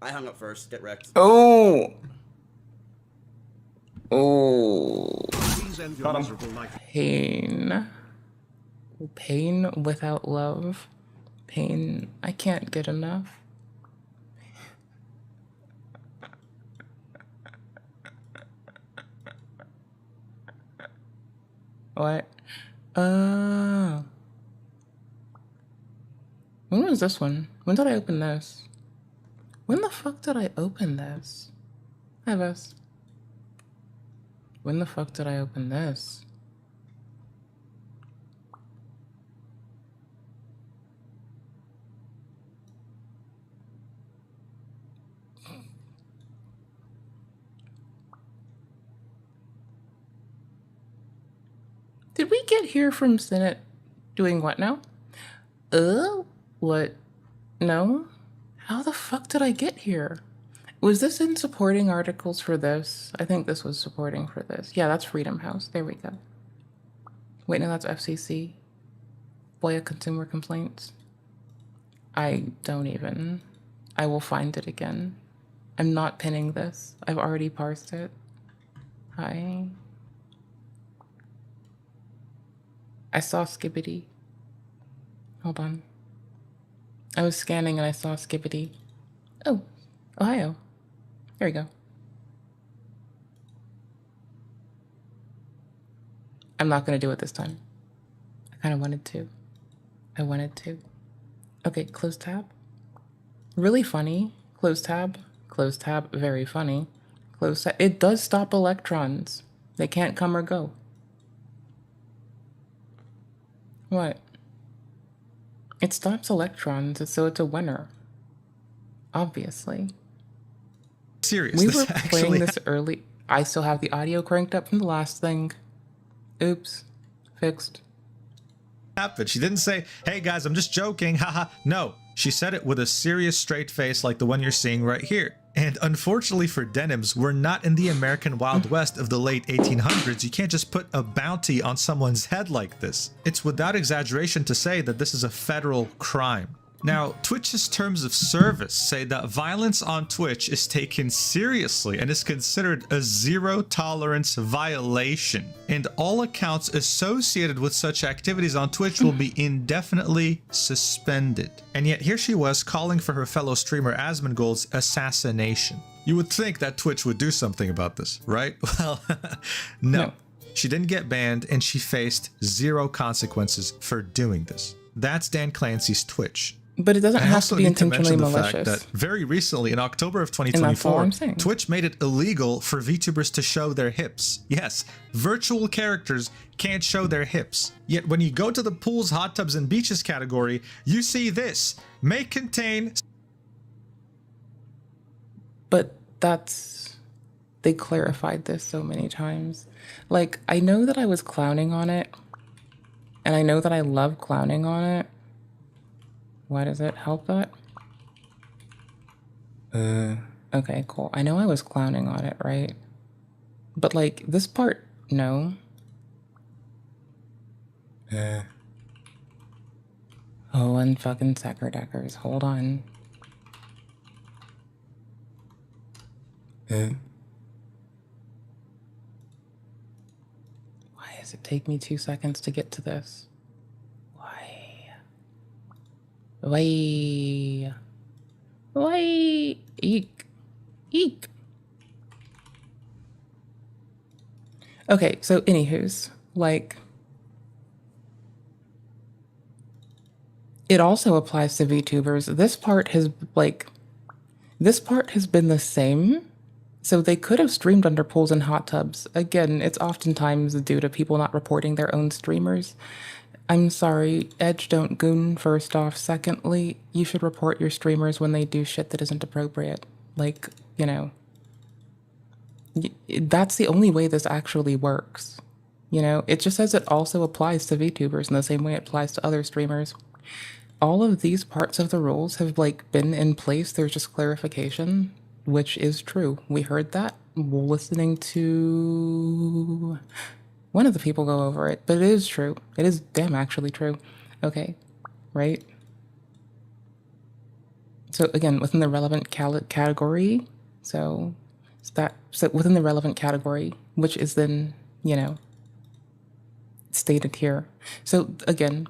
I hung up first. Get wrecked. Oh. Oh. Pain. Pain without love. Pain. I can't get enough. What? When was this one? When did I open this? When the fuck did I open this? Hi, Vess. When the fuck did I open this? Did we get here from Senate doing what now? What? No? How the fuck did I get here? Was this in supporting articles for this? I think this was supporting for this. Yeah, that's Freedom House. There we go. Wait, no, that's FCC. FOIA consumer complaints. I don't even. I will find it again. I'm not pinning this. I've already parsed it. Hi. I saw Skibbity. Hold on. I was scanning and I saw Skibbity. Oh, Ohio. There we go. I'm not going to do it this time. I kind of wanted to. I wanted to. Okay, close tab. Really funny. Close tab. Close tab. Very funny. Close tab. It does stop electrons. They can't come or go. What? It stops electrons, so it's a winner. Obviously. Serious. We were playing this early. I still have the audio cranked up from the last thing. Oops. Fixed. Happened. She didn't say, hey guys, I'm just joking, haha. No, she said it with a serious straight face like the one you're seeing right here. And unfortunately for denims, we're not in the American Wild West of the late 1800s. You can't just put a bounty on someone's head like this. It's without exaggeration to say that this is a federal crime. Now, Twitch's terms of service say that violence on Twitch is taken seriously and is considered a zero-tolerance violation, and all accounts associated with such activities on Twitch will be indefinitely suspended. And yet here she was calling for her fellow streamer Asmongold's assassination. You would think that Twitch would do something about this, right? Well, no. She didn't get banned, and she faced zero consequences for doing this. That's Dan Clancy's Twitch. But it doesn't have to be intentionally malicious. The fact that very recently, in October of 2024, Twitch made it illegal for VTubers to show their hips. Yes, virtual characters can't show their hips. Yet when you go to the pools, hot tubs, and beaches category, you see this. May contain... But that's... They clarified this so many times. Like, I know that I was clowning on it. And I know that I love clowning on it. Why does it help that? Okay, cool. I know I was clowning on it, right? But like, this part, no. Oh, and fucking Seckerdeckers, hold on. Why does it take me 2 seconds to get to this? Why? Eek. Eek. Okay, so anywho's, like, it also applies to VTubers. This part has been the same. So they could have streamed under pools and hot tubs. Again, it's oftentimes due to people not reporting their own streamers. I'm sorry, Edge don't goon, first off. Secondly, you should report your streamers when they do shit that isn't appropriate. Like, you know. That's the only way this actually works. You know, it just says it also applies to VTubers in the same way it applies to other streamers. All of these parts of the rules have, like, been in place. There's just clarification, which is true. We heard that listening to... one of the people go over it, but it is true. It is damn actually true. Okay, right? So again, within the relevant category, so within the relevant category, which is then, you know, stated here. So again,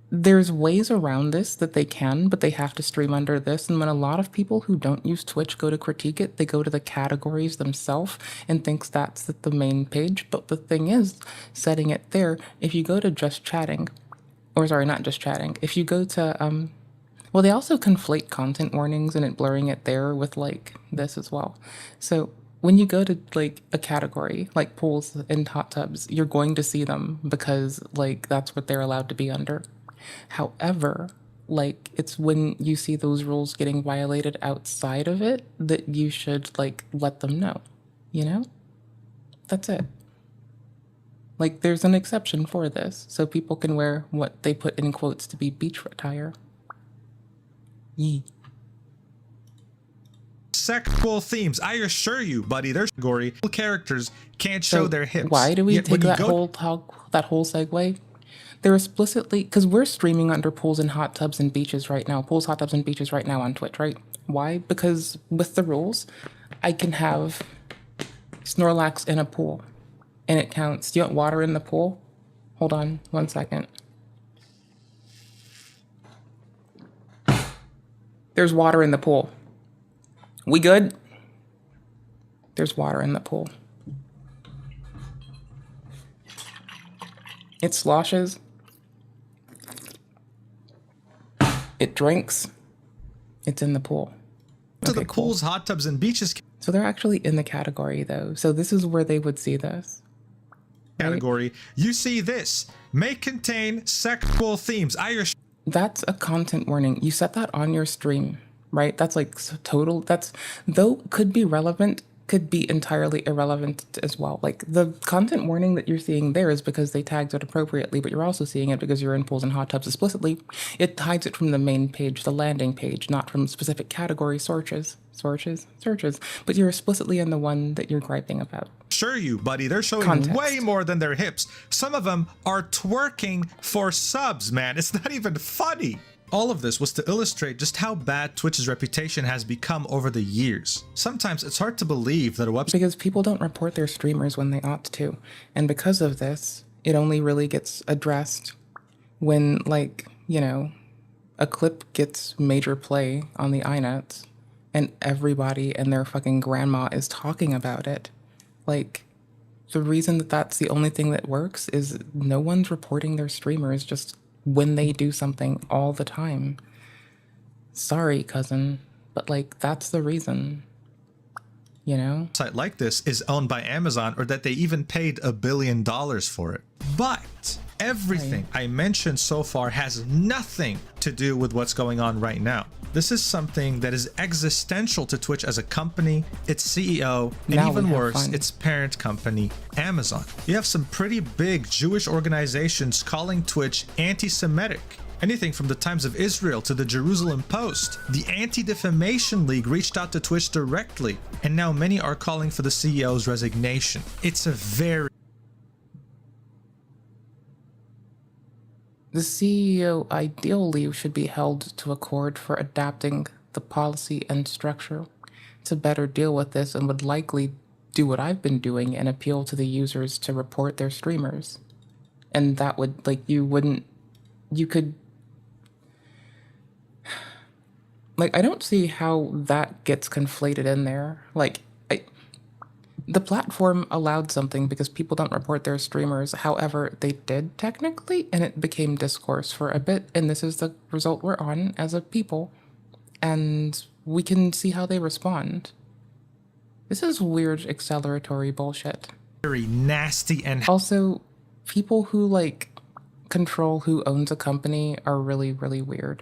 there's ways around this that they can, but they have to stream under this. And when a lot of people who don't use Twitch go to critique it, they go to the categories themselves and thinks that's the main page. But the thing is, setting it there, if you go to just chatting, or sorry, not just chatting, if you go to, well, they also conflate content warnings and it blurring it there with like this as well. So when you go to like a category like pools and hot tubs, you're going to see them because like that's what they're allowed to be under. However, like it's when you see those rules getting violated outside of it that you should like let them know, you know? That's it. Like there's an exception for this, so people can wear what they put in quotes to be beach attire. Yee. Sexual themes. I assure you, buddy, their category characters can't show their hips. Why do we Yet take when you that go- whole segue? They're explicitly, because we're streaming under pools and hot tubs and beaches right now. Pools, hot tubs, and beaches right now on Twitch, right? Why? Because with the rules, I can have Snorlax in a pool, and it counts. Do you want water in the pool? Hold on 1 second. There's water in the pool. We good? There's water in the pool. It sloshes. It drinks. It's in the pool. to the pools, hot tubs, and beaches So they're actually in the category though. So this is where they would see this. category, you see this may contain sexual themes. That's a content warning. You set that on your stream, right? That's like total. That's, though could be relevant, could be entirely irrelevant as well. Like the content warning that you're seeing there is because they tagged it appropriately, but you're also seeing it because you're in pools and hot tubs explicitly. It hides it from the main page, the landing page, not from specific category searches. But you're explicitly in the one that you're griping about. Sure you, buddy, they're showing Context. way more than their hips. Some of them are twerking for subs, man. It's not even funny. All of this was to illustrate just how bad Twitch's reputation has become over the years. Sometimes it's hard to believe that a website... Because people don't report their streamers when they ought to. And because of this, it only really gets addressed when, like, you know, a clip gets major play on the iNets and everybody and their fucking grandma is talking about it. Like, the reason that that's the only thing that works is no one's reporting their streamers just when they do something all the time. Sorry, cousin, but like that's the reason, you know? Site like this is owned by Amazon, or that they even paid $1 billion for it. But everything I mentioned so far has nothing to do with what's going on right now. This is something that is existential to Twitch as a company, its CEO, and Now even we have worse, fun. its parent company, Amazon. You have some pretty big Jewish organizations calling Twitch anti-Semitic. Anything from the Times of Israel to the Jerusalem Post. The Anti-Defamation League reached out to Twitch directly, and now many are calling for the CEO's resignation. It's a very... The CEO ideally should be held to accord for adapting the policy and structure to better deal with this, and would likely do what I've been doing and appeal to the users to report their streamers. And that would, like, you could, like, I don't see how that gets conflated in there. Like, the platform allowed something because people don't report their streamers. However, they did technically, and it became discourse for a bit. And this is the result we're on as a people. And we can see how they respond. This is weird acceleratory bullshit. very nasty and... Also, people who, like, control who owns a company are really, really weird.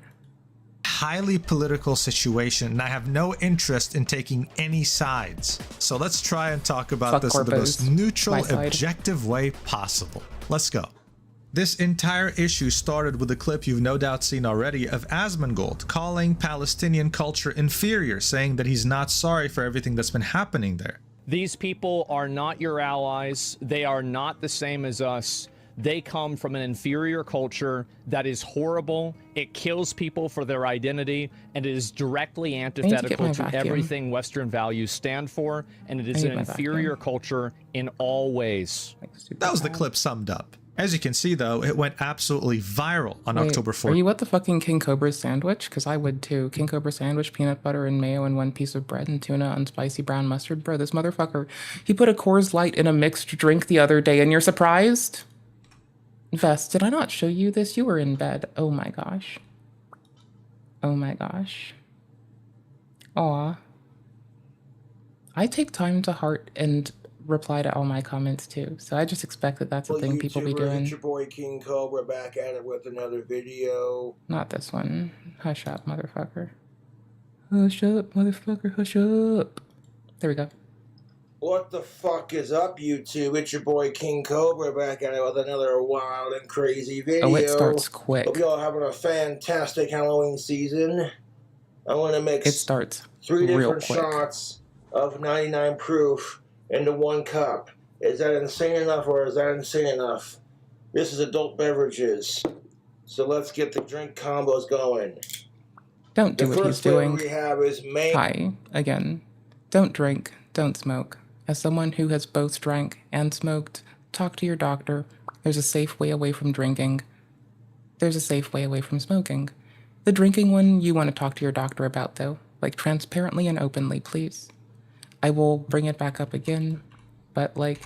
highly political situation, and I have no interest in taking any sides. So let's try and talk about Fuck this in the most corpos. neutral, My side. objective way possible. Let's go. This entire issue started with a clip you've no doubt seen already of Asmongold calling Palestinian culture inferior, saying that he's not sorry for everything that's been happening there. These people are not your allies. They are not the same as us. They come from an inferior culture that is horrible. It kills people for their identity, and it is directly antithetical to everything Western values stand for, and it is an inferior culture in all ways. That was the clip summed up. As you can see, though, it went absolutely viral on October 4th. Are you at the fucking King Cobra's sandwich? Because I would too. King Cobra sandwich, peanut butter and mayo and one piece of bread and tuna on spicy brown mustard. Bro, this motherfucker, he put a Coors Light in a mixed drink the other day, and you're surprised? Vest, did I not show you this? You were in bed. Oh my gosh. Oh my gosh. Aw. I take time to heart and reply to all my comments too, so I just expect that that's a thing people be doing. It's your boy King Cobra back at it with another video. Not this one. Hush up, motherfucker. Hush up, motherfucker, hush up. There we go. What the fuck is up, YouTube? It's your boy King Cobra back at it with another wild and crazy video. Oh, it starts quick. Hope y'all having a fantastic Halloween season. I want to mix it starts 3 different quick. shots of 99 proof into 1 cup. Is that insane enough, or is that insane enough? This is adult beverages. So let's get the drink combos going. Don't do what he's doing. The first flavor we have is Hi, again. Don't drink, don't smoke. As someone who has both drank and smoked, talk to your doctor. There's a safe way away from drinking. There's a safe way away from smoking. The drinking one you want to talk to your doctor about, though. Like, transparently and openly, please. I will bring it back up again, but, like,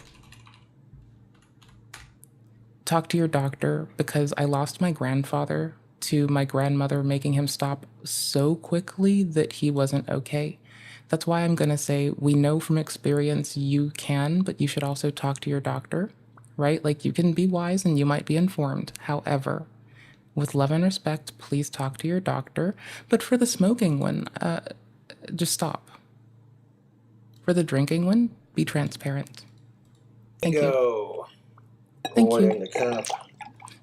talk to your doctor, because I lost my grandfather to my grandmother making him stop so quickly that he wasn't okay. That's why I'm going to say we know from experience you can, but you should also talk to your doctor, right? Like, you can be wise and you might be informed. However, with love and respect, please talk to your doctor. But for the smoking one, just stop. For the drinking one, be transparent. Thank you. Thank you.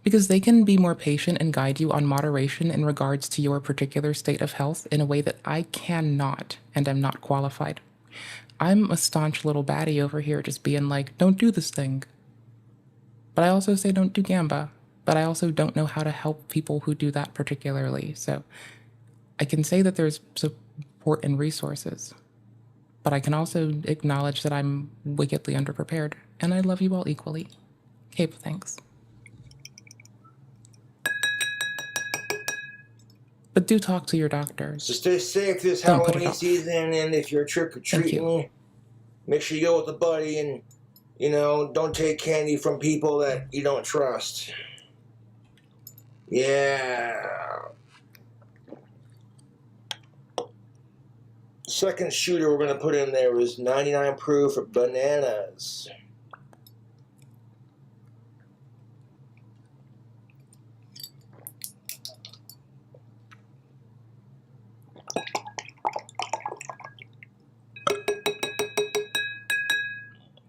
Because they can be more patient and guide you on moderation in regards to your particular state of health in a way that I cannot and am not qualified. I'm a staunch little baddie over here just being like, don't do this thing. But I also say don't do gamba. But I also don't know how to help people who do that particularly. So I can say that there's support and resources. But I can also acknowledge that I'm wickedly underprepared. And I love you all equally. Cape, thanks. But do talk to your doctors. So stay safe this Halloween season, and if you're trick-or-treating, make sure you go with a buddy, and, you know, don't take candy from people that you don't trust. Yeah. Second shooter we're going to put in there is 99 proof bananas.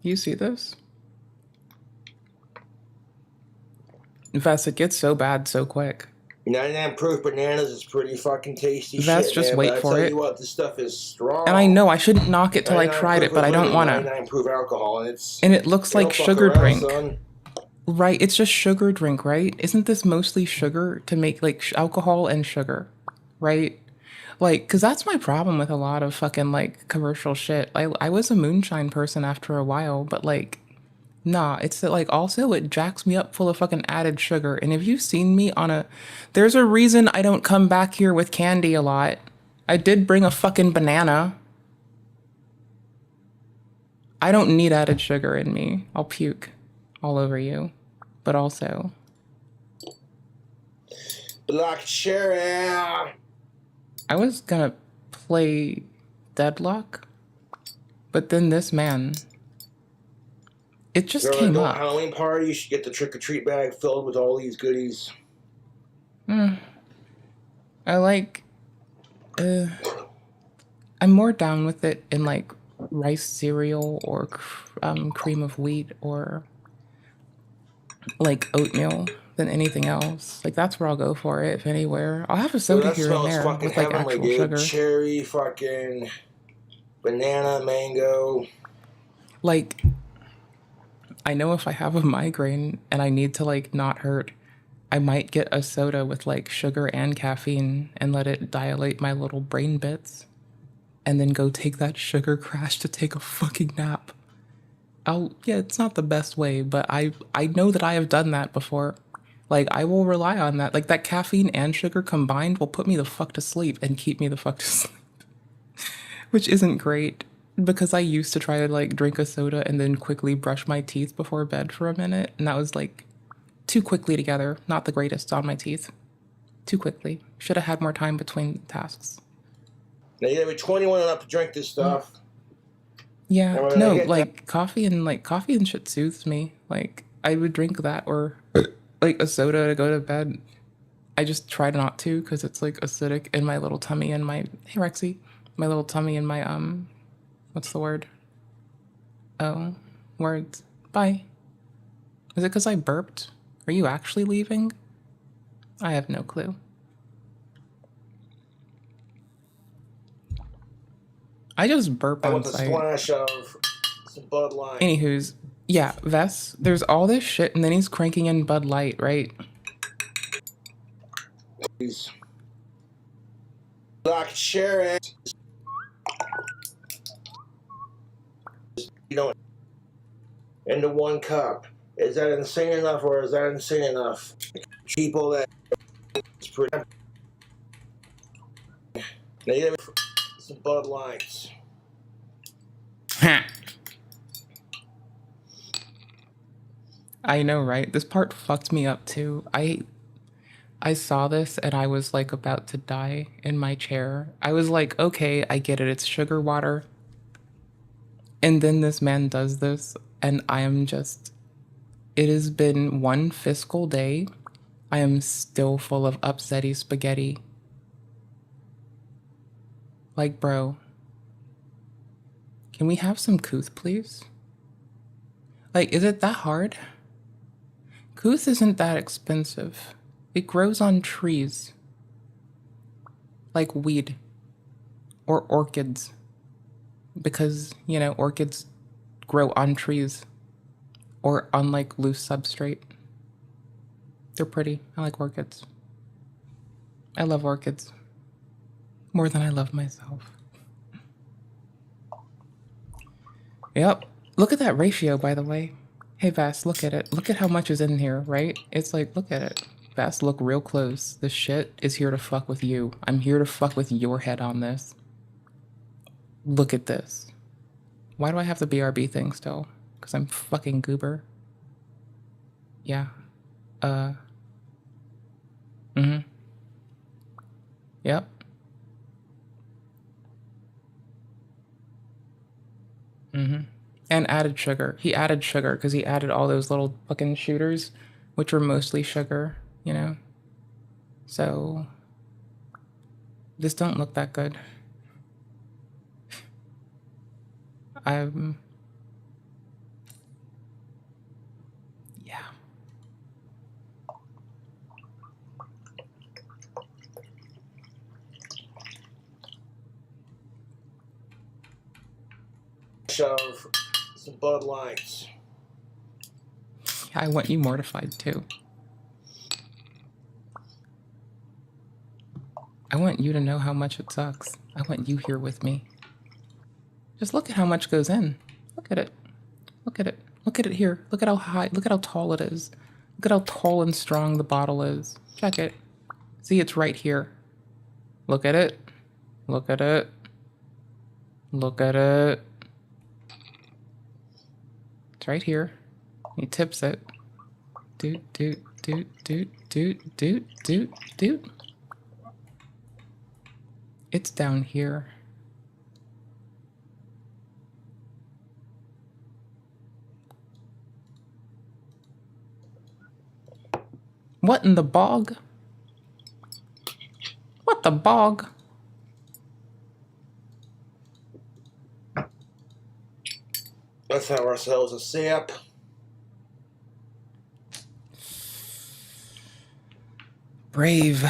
You see this? Vest, it gets so bad so quick. 99 proof bananas is pretty fucking tasty. Vest, shit, just man, wait for it. I tell you what, this stuff is strong. And I know I shouldn't knock it till I tried it, but I don't want to. 99 proof alcohol, and it looks like sugar drink. Right, it's just sugar drink, right? Isn't this mostly sugar to make, like, alcohol and sugar, right? Like, because that's my problem with a lot of fucking, like, commercial shit. I was a moonshine person after a while, but, like, nah, it's that, like, also it jacks me up full of fucking added sugar. And if you've seen me on a... There's a reason I don't come back here with candy a lot. I did bring a fucking banana. I don't need added sugar in me. I'll puke all over you. But also... Black cherry! I was gonna play Deadlock, but then this man, it just came up. Halloween party, you should get the trick-or-treat bag filled with all these goodies. I like, I'm more down with it in, like, rice cereal or cream of wheat or, like, oatmeal than anything else. Like, that's where I'll go for it, if anywhere. I'll have a soda here and there with, like, actual sugar. Cherry, fucking banana, mango. Like, I know if I have a migraine and I need to like not hurt, I might get a soda with like sugar and caffeine and let it dilate my little brain bits and then go take that sugar crash to take a fucking nap. Yeah, it's not the best way, but I know that I have done that before. Like, I will rely on that. Like, that caffeine and sugar combined will put me the fuck to sleep and keep me the fuck to sleep. Which isn't great, because I used to try to, like, drink a soda and then quickly brush my teeth before bed for a minute, and that was, like, too quickly together. Not the greatest on my teeth. Too quickly. Should have had more time between tasks. Now, you gotta be 21 and up to drink this stuff. Yeah, no, like, coffee and shit soothes me. Like, I would drink that or... like a soda to go to bed. I just try not to because it's like acidic in my little tummy and my hey Rexy, my little tummy and my what's the word? Oh, words. Bye. Is it because I burped? Are you actually leaving? I have no clue. I just burp on site. I want the splash of some Bud Light. Anywho's, yeah, Vess, there's all this shit, and then he's cranking in Bud Light, right? Please. I can share it. You know, into one cup. Is that insane enough, or is that insane enough? People that it's pretty. Now you have some Bud Lights. I know, right? This part fucked me up too. I saw this and I was like about to die in my chair. I was like, okay, I get it. It's sugar water. And then this man does this and I am just, it has been one fiscal day. I am still full of upsetty spaghetti. Like, bro, can we have some couth, please? Like, is it that hard? Couth isn't that expensive. It grows on trees. Like weed. Or orchids. Because, you know, orchids grow on trees. Or on, like, loose substrate. They're pretty. I like orchids. I love orchids. More than I love myself. Yep. Look at that ratio, by the way. Hey, Vass, look at it. Look at how much is in here, right? It's like, look at it. Vass, look real close. This shit is here to fuck with you. I'm here to fuck with your head on this. Look at this. Why do I have the BRB thing still? Because I'm fucking goober. Yeah. Yep. And added sugar. He added sugar because he added all those little fucking shooters, which were mostly sugar, you know? So, this don't look that good. Yeah. Of some Bud Lights. I want you mortified too. I want you to know how much it sucks. I want you here with me. Just look at how much goes in. Look at it. Look at it. Look at it here. Look at how high, look at how tall it is. Look at how tall and strong the bottle is. Check it. See, it's right here. Look at it. Look at it. Look at it. It's right here. He tips it. Doot, doot, doot, doot, doot, doot, doot, doot. It's down here. What in the bog? What the bog? Let's have ourselves a sip. Brave.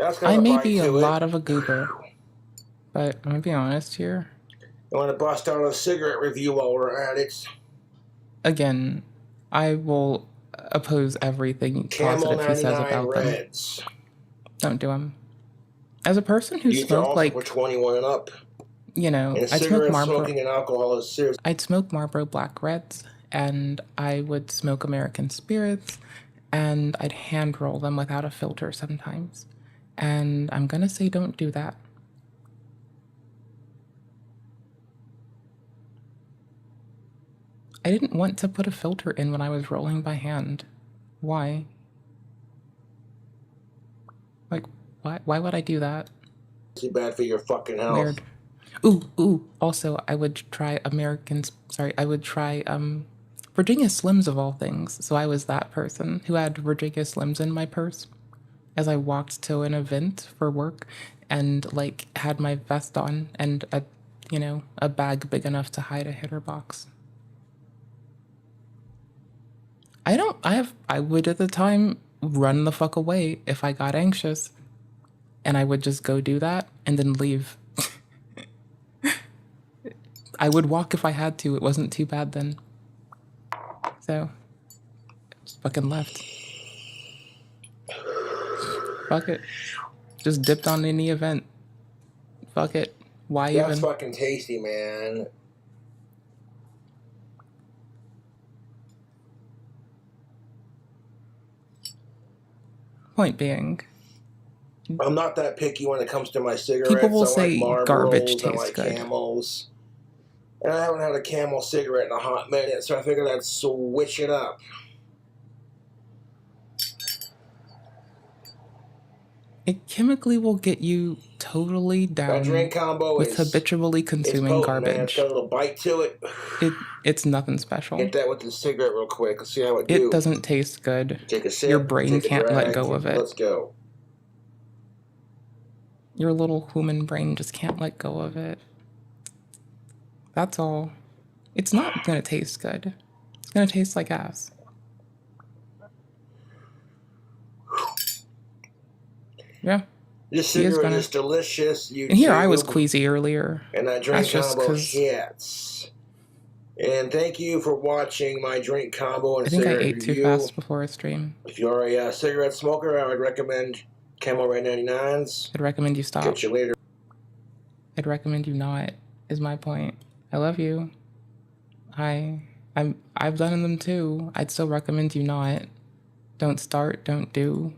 That's got I a may bite be a to it. lot of a goober, but I'm gonna be honest here. You want to bust out a cigarette review while we're at it? Again, I will oppose everything Camel positive he says 99 about them. Reds. Don't do them. As a person who These are smoked also like, for 21 and up. you know, And I'd smoke cigarette Marlboro. smoking and alcohol is serious. I'd smoke Marlboro Black Reds, and I would smoke American Spirits, and I'd hand roll them without a filter sometimes. And I'm gonna say don't do that. I didn't want to put a filter in when I was rolling by hand. Why? Like, why would I do that? It's bad for your fucking health. Weird. Ooh. Also, I would try Virginia Slims of all things. So I was that person who had Virginia Slims in my purse as I walked to an event for work and like had my vest on and a bag big enough to hide a hitter box. I would at the time run the fuck away if I got anxious, and I would just go do that and then leave. I would walk if I had to. It wasn't too bad then. So, just fucking left. Fuck it. Just dipped on any event. Fuck it. Why That's even? fucking tasty, man. Point being, I'm not that picky when it comes to my cigarettes. people will I say like garbage Marlboros, I tastes like good. Camels. And I haven't had a Camel cigarette in a hot minute, so I figured I'd switch it up. It chemically will get you totally That down drink combo with habitually consuming it's potent, man. It's garbage. got a little bite to it. It's nothing special. Get that with the cigarette real quick. Let's see how it It doesn't taste good. Take a sip. Your brain take a can't let drag. go of it. Let's go. Your little human brain just can't let go of it. That's all. It's not gonna taste good. It's gonna taste like ass. Yeah. This cigarette is delicious. And here I was queasy earlier. And that drink That's just combo 'cause hits. And thank you for watching my drink combo and I think I cigarette ate too review. fast before a stream. If you're a cigarette smoker, I would recommend Camel Red 99s. I'd recommend you stop. Catch you later. I'd recommend you not, is my point. I love you. I've done them too. I'd still recommend you not. Don't start, don't do.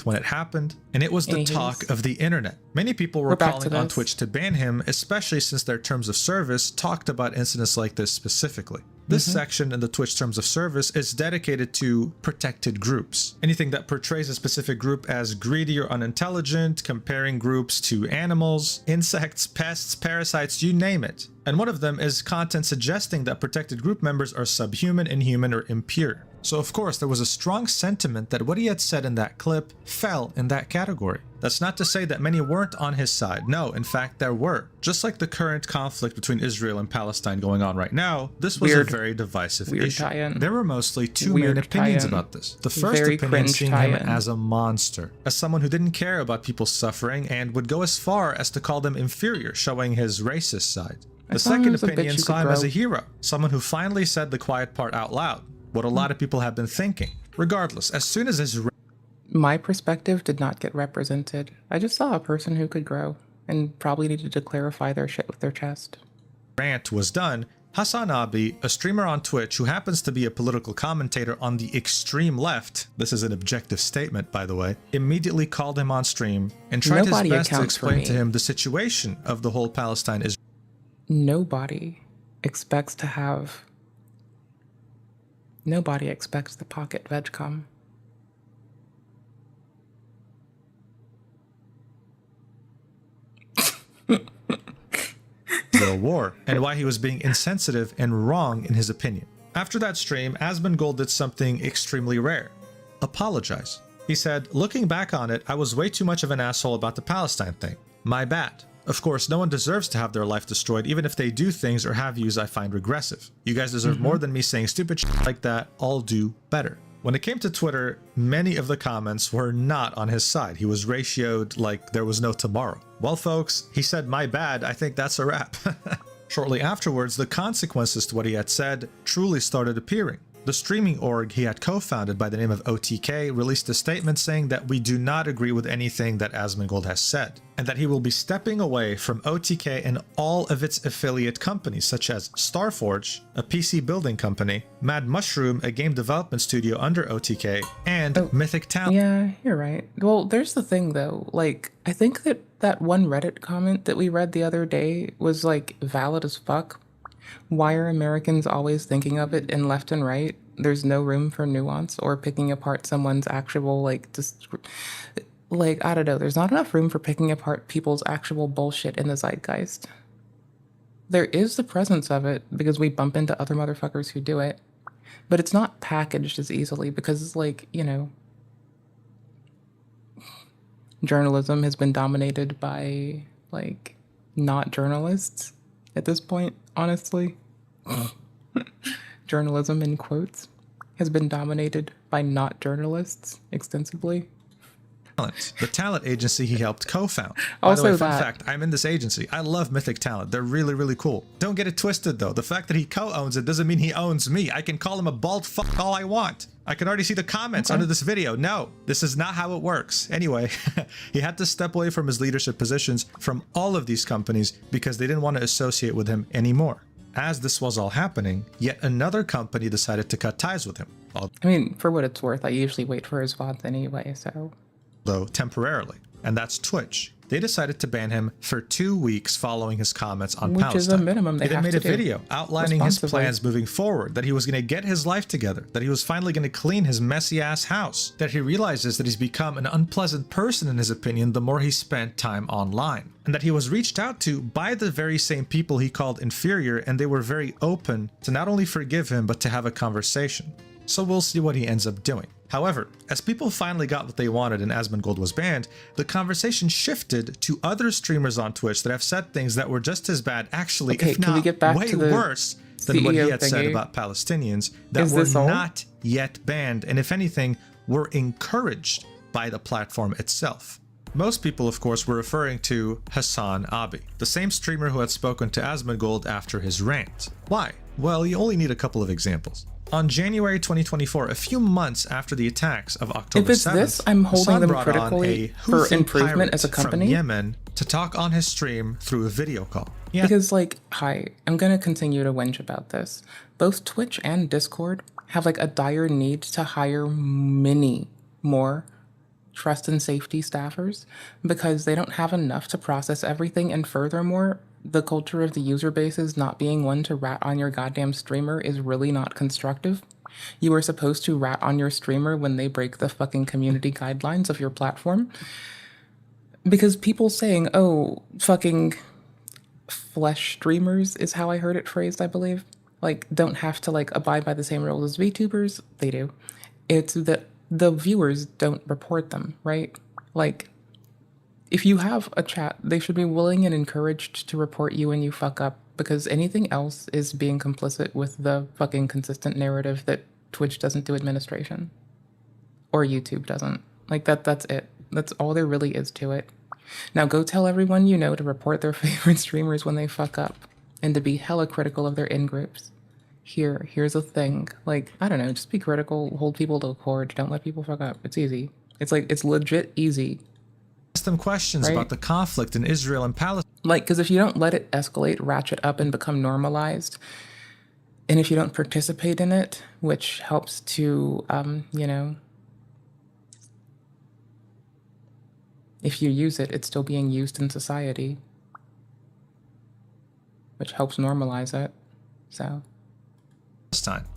When it happened, and it was the talk of the internet. Many people were calling on Twitch to ban him, especially since their terms of service talked about incidents like this specifically. This section in the Twitch terms of service is dedicated to protected groups. Anything that portrays a specific group as greedy or unintelligent, comparing groups to animals, insects, pests, parasites, you name it. And one of them is content suggesting that protected group members are subhuman, inhuman, or impure. So of course there was a strong sentiment that what he had said in that clip fell in that category. That's not to say that many weren't on his side. No, in fact there were. Just like the current conflict between Israel and Palestine going on right now, this was a very divisive issue. There were mostly two main opinions about this. The first opinion seeing him as a monster, as someone who didn't care about people suffering and would go as far as to call them inferior, showing his racist side. The second opinion saw him as a hero, someone who finally said the quiet part out loud, what a lot of people have been thinking. Regardless, as soon as his my perspective did not get represented. I just saw a person who could grow and probably needed to clarify their shit with their chest. Rant was done, Hassan Abi, a streamer on Twitch who happens to be a political commentator on the extreme left, this is an objective statement by the way, immediately called him on stream and tried his best to explain to him the situation of the whole Palestine-Israel. Nobody expects to have... Nobody expects the pocket vegcom. The war, and why he was being insensitive and wrong in his opinion. After that stream, Asmongold did something extremely rare. Apologize. He said, looking back on it, I was way too much of an asshole about the Palestine thing. My bad. Of course, no one deserves to have their life destroyed, even if they do things or have views I find regressive. You guys deserve more than me saying stupid shit like that. I'll do better. When it came to Twitter, many of the comments were not on his side. He was ratioed like there was no tomorrow. Well, folks, he said, "My bad, I think that's a wrap." Shortly afterwards, the consequences to what he had said truly started appearing. The streaming org he had co-founded by the name of OTK released a statement saying that we do not agree with anything that Asmongold has said, and that he will be stepping away from OTK and all of its affiliate companies such as Starforge, a PC building company, Mad Mushroom, a game development studio under OTK, and Mythic Talent. Yeah, you're right. Well, there's the thing though, like, I think that one Reddit comment that we read the other day was like valid as fuck. Why are Americans always thinking of it in left and right? There's no room for nuance or picking apart someone's actual, like, just, like, I don't know. There's not enough room for picking apart people's actual bullshit in the zeitgeist. There is the presence of it because we bump into other motherfuckers who do it, but it's not packaged as easily because it's like, you know, journalism has been dominated by, like, not journalists at this point, honestly. Journalism, in quotes, has been dominated by not journalists extensively. The talent agency he helped co-found. Also, by the way, fun fact, I'm in this agency. I love Mythic Talent. They're really, really cool. Don't get it twisted, though. The fact that he co-owns it doesn't mean he owns me. I can call him a bald fuck all I want. I can already see the comments under this video. No, this is not how it works. Anyway, he had to step away from his leadership positions from all of these companies because they didn't want to associate with him anymore. As this was all happening, yet another company decided to cut ties with him. I mean, for what it's worth, I usually wait for his VODs anyway, so... Though temporarily, and that's Twitch. They decided to ban him for 2 weeks following his comments on Palestine. Which is a minimum they have to do. They made a video outlining his plans moving forward, that he was going to get his life together, that he was finally going to clean his messy-ass house, that he realizes that he's become an unpleasant person in his opinion the more he spent time online, and that he was reached out to by the very same people he called inferior, and they were very open to not only forgive him, but to have a conversation. So we'll see what he ends up doing. However, as people finally got what they wanted and Asmongold was banned, the conversation shifted to other streamers on Twitch that have said things that were just as bad, actually, if not way worse than what he had said about Palestinians that were not yet banned, and if anything, were encouraged by the platform itself. Most people, of course, were referring to Hassan Abi, the same streamer who had spoken to Asmongold after his rant. Why? Well, you only need a couple of examples. On January 2024, a few months after the attacks of October 7th, if it's this, I'm holding them critically for improvement as a company. From Yemen to talk on his stream through a video call. Yeah. Because, like, hi, I'm going to continue to whinge about this. Both Twitch and Discord have, like, a dire need to hire many more trust and safety staffers because they don't have enough to process everything, and furthermore, the culture of the user bases not being one to rat on your goddamn streamer is really not constructive. You are supposed to rat on your streamer when they break the fucking community guidelines of your platform. Because people saying, oh, fucking flesh streamers is how I heard it phrased, I believe. Like, don't have to, like, abide by the same rules as VTubers. They do. It's that the viewers don't report them, right? Like, if you have a chat, they should be willing and encouraged to report you when you fuck up, because anything else is being complicit with the fucking consistent narrative that Twitch doesn't do administration. Or YouTube doesn't. Like, that's it. That's all there really is to it. Now go tell everyone you know to report their favorite streamers when they fuck up, and to be hella critical of their in-groups. Here's a thing. Like, I don't know, just be critical, hold people to accord, don't let people fuck up. It's easy. It's like, it's legit easy. Ask them questions about the conflict in Israel and Palestine. Like, because if you don't let it escalate, ratchet up, and become normalized, and if you don't participate in it, which helps to, you know, if you use it, it's still being used in society, which helps normalize it. So.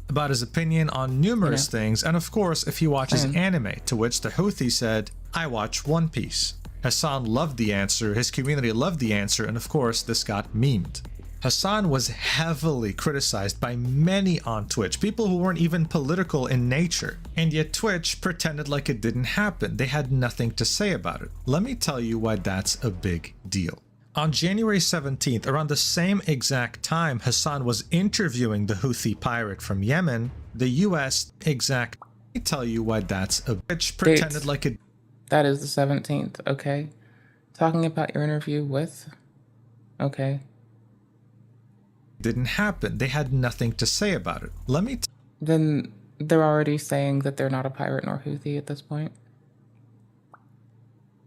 About his opinion on numerous things, and of course, if he watches anime, to which the Houthi said, I watch One Piece. Hassan loved the answer, his community loved the answer, and of course, this got memed. Hassan was heavily criticized by many on Twitch, people who weren't even political in nature, and yet Twitch pretended like it didn't happen. They had nothing to say about it. Let me tell you why that's a big deal. On January 17th, around the same exact time Hassan was interviewing the Houthi pirate from Yemen, the US exact me tell you why that's a bitch pretended like it That is the 17th, okay. Talking about your interview with... Okay. didn't happen. They had nothing to say about it. Let me Then they're already saying that they're not a pirate nor Houthi at this point.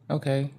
Okay.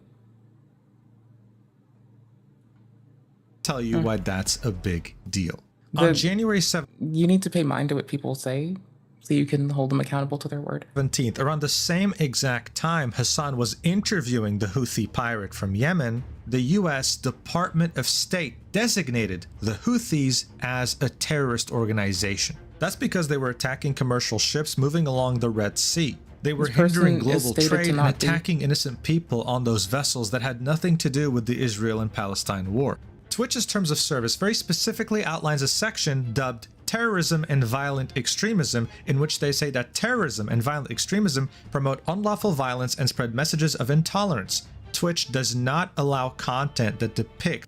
tell you why that's a big deal. On January 7th, you need to pay mind to what people say so you can hold them accountable to their word. 17th, around the same exact time Hassan was interviewing the Houthi pirate from Yemen, the US Department of State designated the Houthis as a terrorist organization. That's because they were attacking commercial ships moving along the Red Sea. They were hindering global trade and attacking innocent people on those vessels that had nothing to do with the Israel and Palestine war. Twitch's terms of service very specifically outlines a section dubbed Terrorism and Violent Extremism, in which they say that terrorism and violent extremism promote unlawful violence and spread messages of intolerance. Twitch does not allow content that depicts.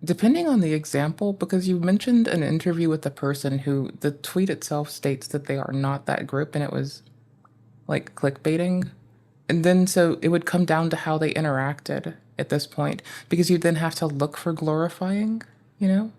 Depending on the example, because you mentioned an interview with a person who the tweet itself states that they are not that group, and it was like clickbaiting. And then so it would come down to how they interacted at this point, because you then have to look for glorifying, you know?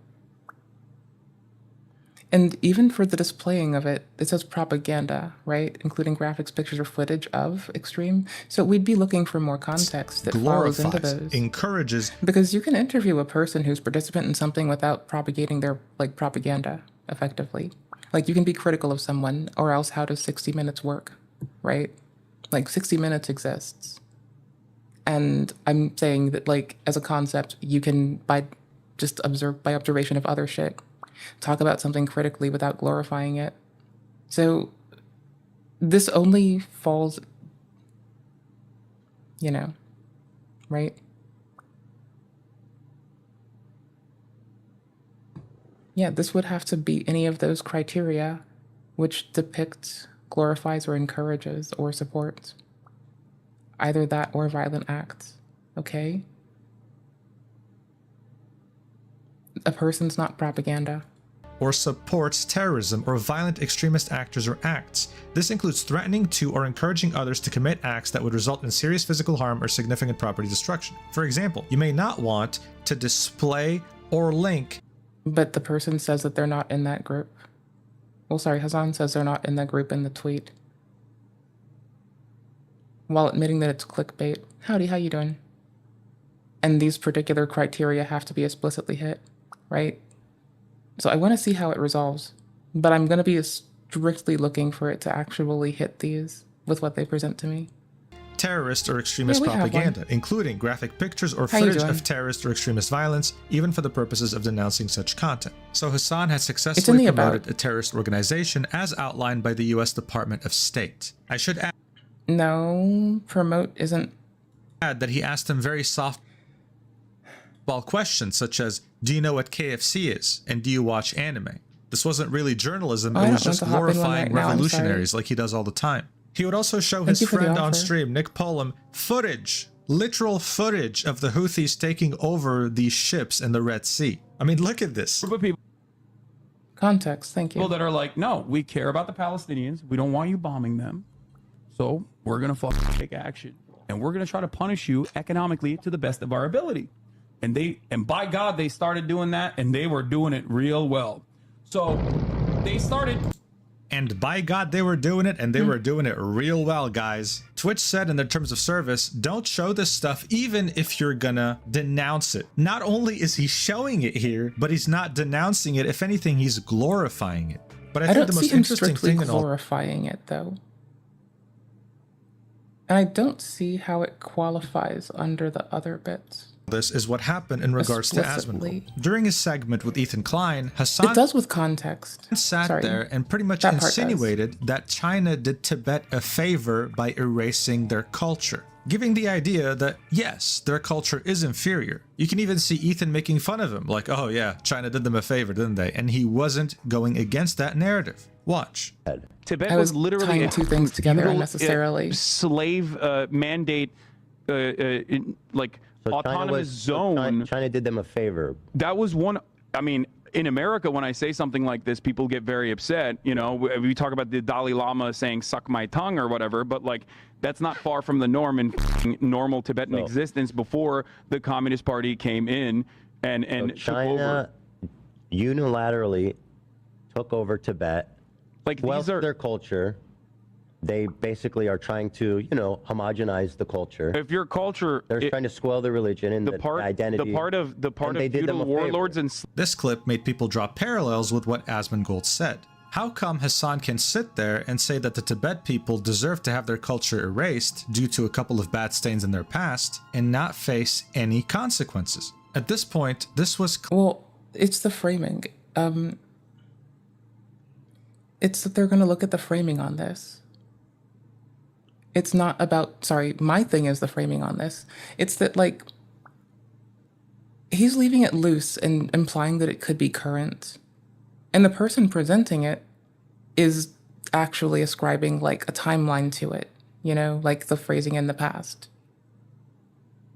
And even for the displaying of it, it says propaganda, right? Including graphics, pictures, or footage of extreme. So we'd be looking for more context that follows into those. Encourages. Because you can interview a person who's participant in something without propagating their like propaganda effectively. Like you can be critical of someone, or else how does 60 Minutes work, right? Like 60 Minutes exists. And I'm saying that like as a concept, you can by observation of other shit, talk about something critically without glorifying it. So this only falls, you know, right? Yeah, this would have to be any of those criteria which depicts, glorifies, or encourages or supports either that or violent acts, okay? A person's not propaganda. Or supports terrorism or violent extremist actors or acts. This includes threatening to or encouraging others to commit acts that would result in serious physical harm or significant property destruction. For example, you may not want to display or link. But the person says that they're not in that group. Well, sorry, Hassan says they're not in that group in the tweet, while admitting that it's clickbait. Howdy, how you doing? And these particular criteria have to be explicitly hit, right? So I want to see how it resolves, but I'm going to be strictly looking for it to actually hit these with what they present to me. Terrorist or extremist propaganda, including graphic pictures or footage of terrorist or extremist violence, even for the purposes of denouncing such content. So Hassan has successfully promoted a terrorist organization as outlined by the US Department of State. I should add. No, promote isn't. Add that he asked him very softball questions such as, do you know what KFC is? And do you watch anime? This wasn't really journalism, it was just glorifying revolutionaries like he does all the time. He would also show his friend on stream, Nick Polam, footage, literal footage of the Houthis taking over these ships in the Red Sea. I mean, look at this. Context, thank you. People that are like, no, we care about the Palestinians. We don't want you bombing them. So we're going to fucking take action. And we're going to try to punish you economically to the best of our ability. And by God, they started doing that, and they were doing it real well. So they started. And by God, they were doing it, and they were doing it real well, guys. Twitch said in their terms of service, don't show this stuff even if you're gonna denounce it. Not only is he showing it here, but he's not denouncing it. If anything, he's glorifying it. But I think the most interesting thing in all, glorifying it though. And I don't see how it qualifies under the other bits. This is what happened in regards to Asmongold. During his segment with Ethan Klein, Hassan it does with context. Sat there and pretty much insinuated that China did Tibet a favor by erasing their culture, giving the idea that yes, their culture is inferior. You can even see Ethan making fun of him, like, oh yeah, China did them a favor, didn't they? And he wasn't going against that narrative. Watch. Tibet was literally two things together unnecessarily. Slave mandate, like. So autonomous zone. China did them a favor. That was one. I mean, in America, when I say something like this, people get very upset. You know, we talk about the Dalai Lama saying "suck my tongue" or whatever, but like that's not far from the norm in normal Tibetan existence before the Communist Party came in and so China unilaterally took over Tibet, like these are their culture. They basically are trying to, you know, homogenize the culture. If your culture, they're trying to spoil the religion and the identity. The part of feudal warlords and this clip made people draw parallels with what Asmongold said. How come Hassan can sit there and say that the Tibet people deserve to have their culture erased due to a couple of bad stains in their past and not face any consequences? At this point, this was well, it's the framing. It's that they're going to look at the framing on this. It's not about, sorry, my thing is the framing on this. It's that, like, he's leaving it loose and implying that it could be current. And the person presenting it is actually ascribing, like, a timeline to it, you know, like the phrasing in the past.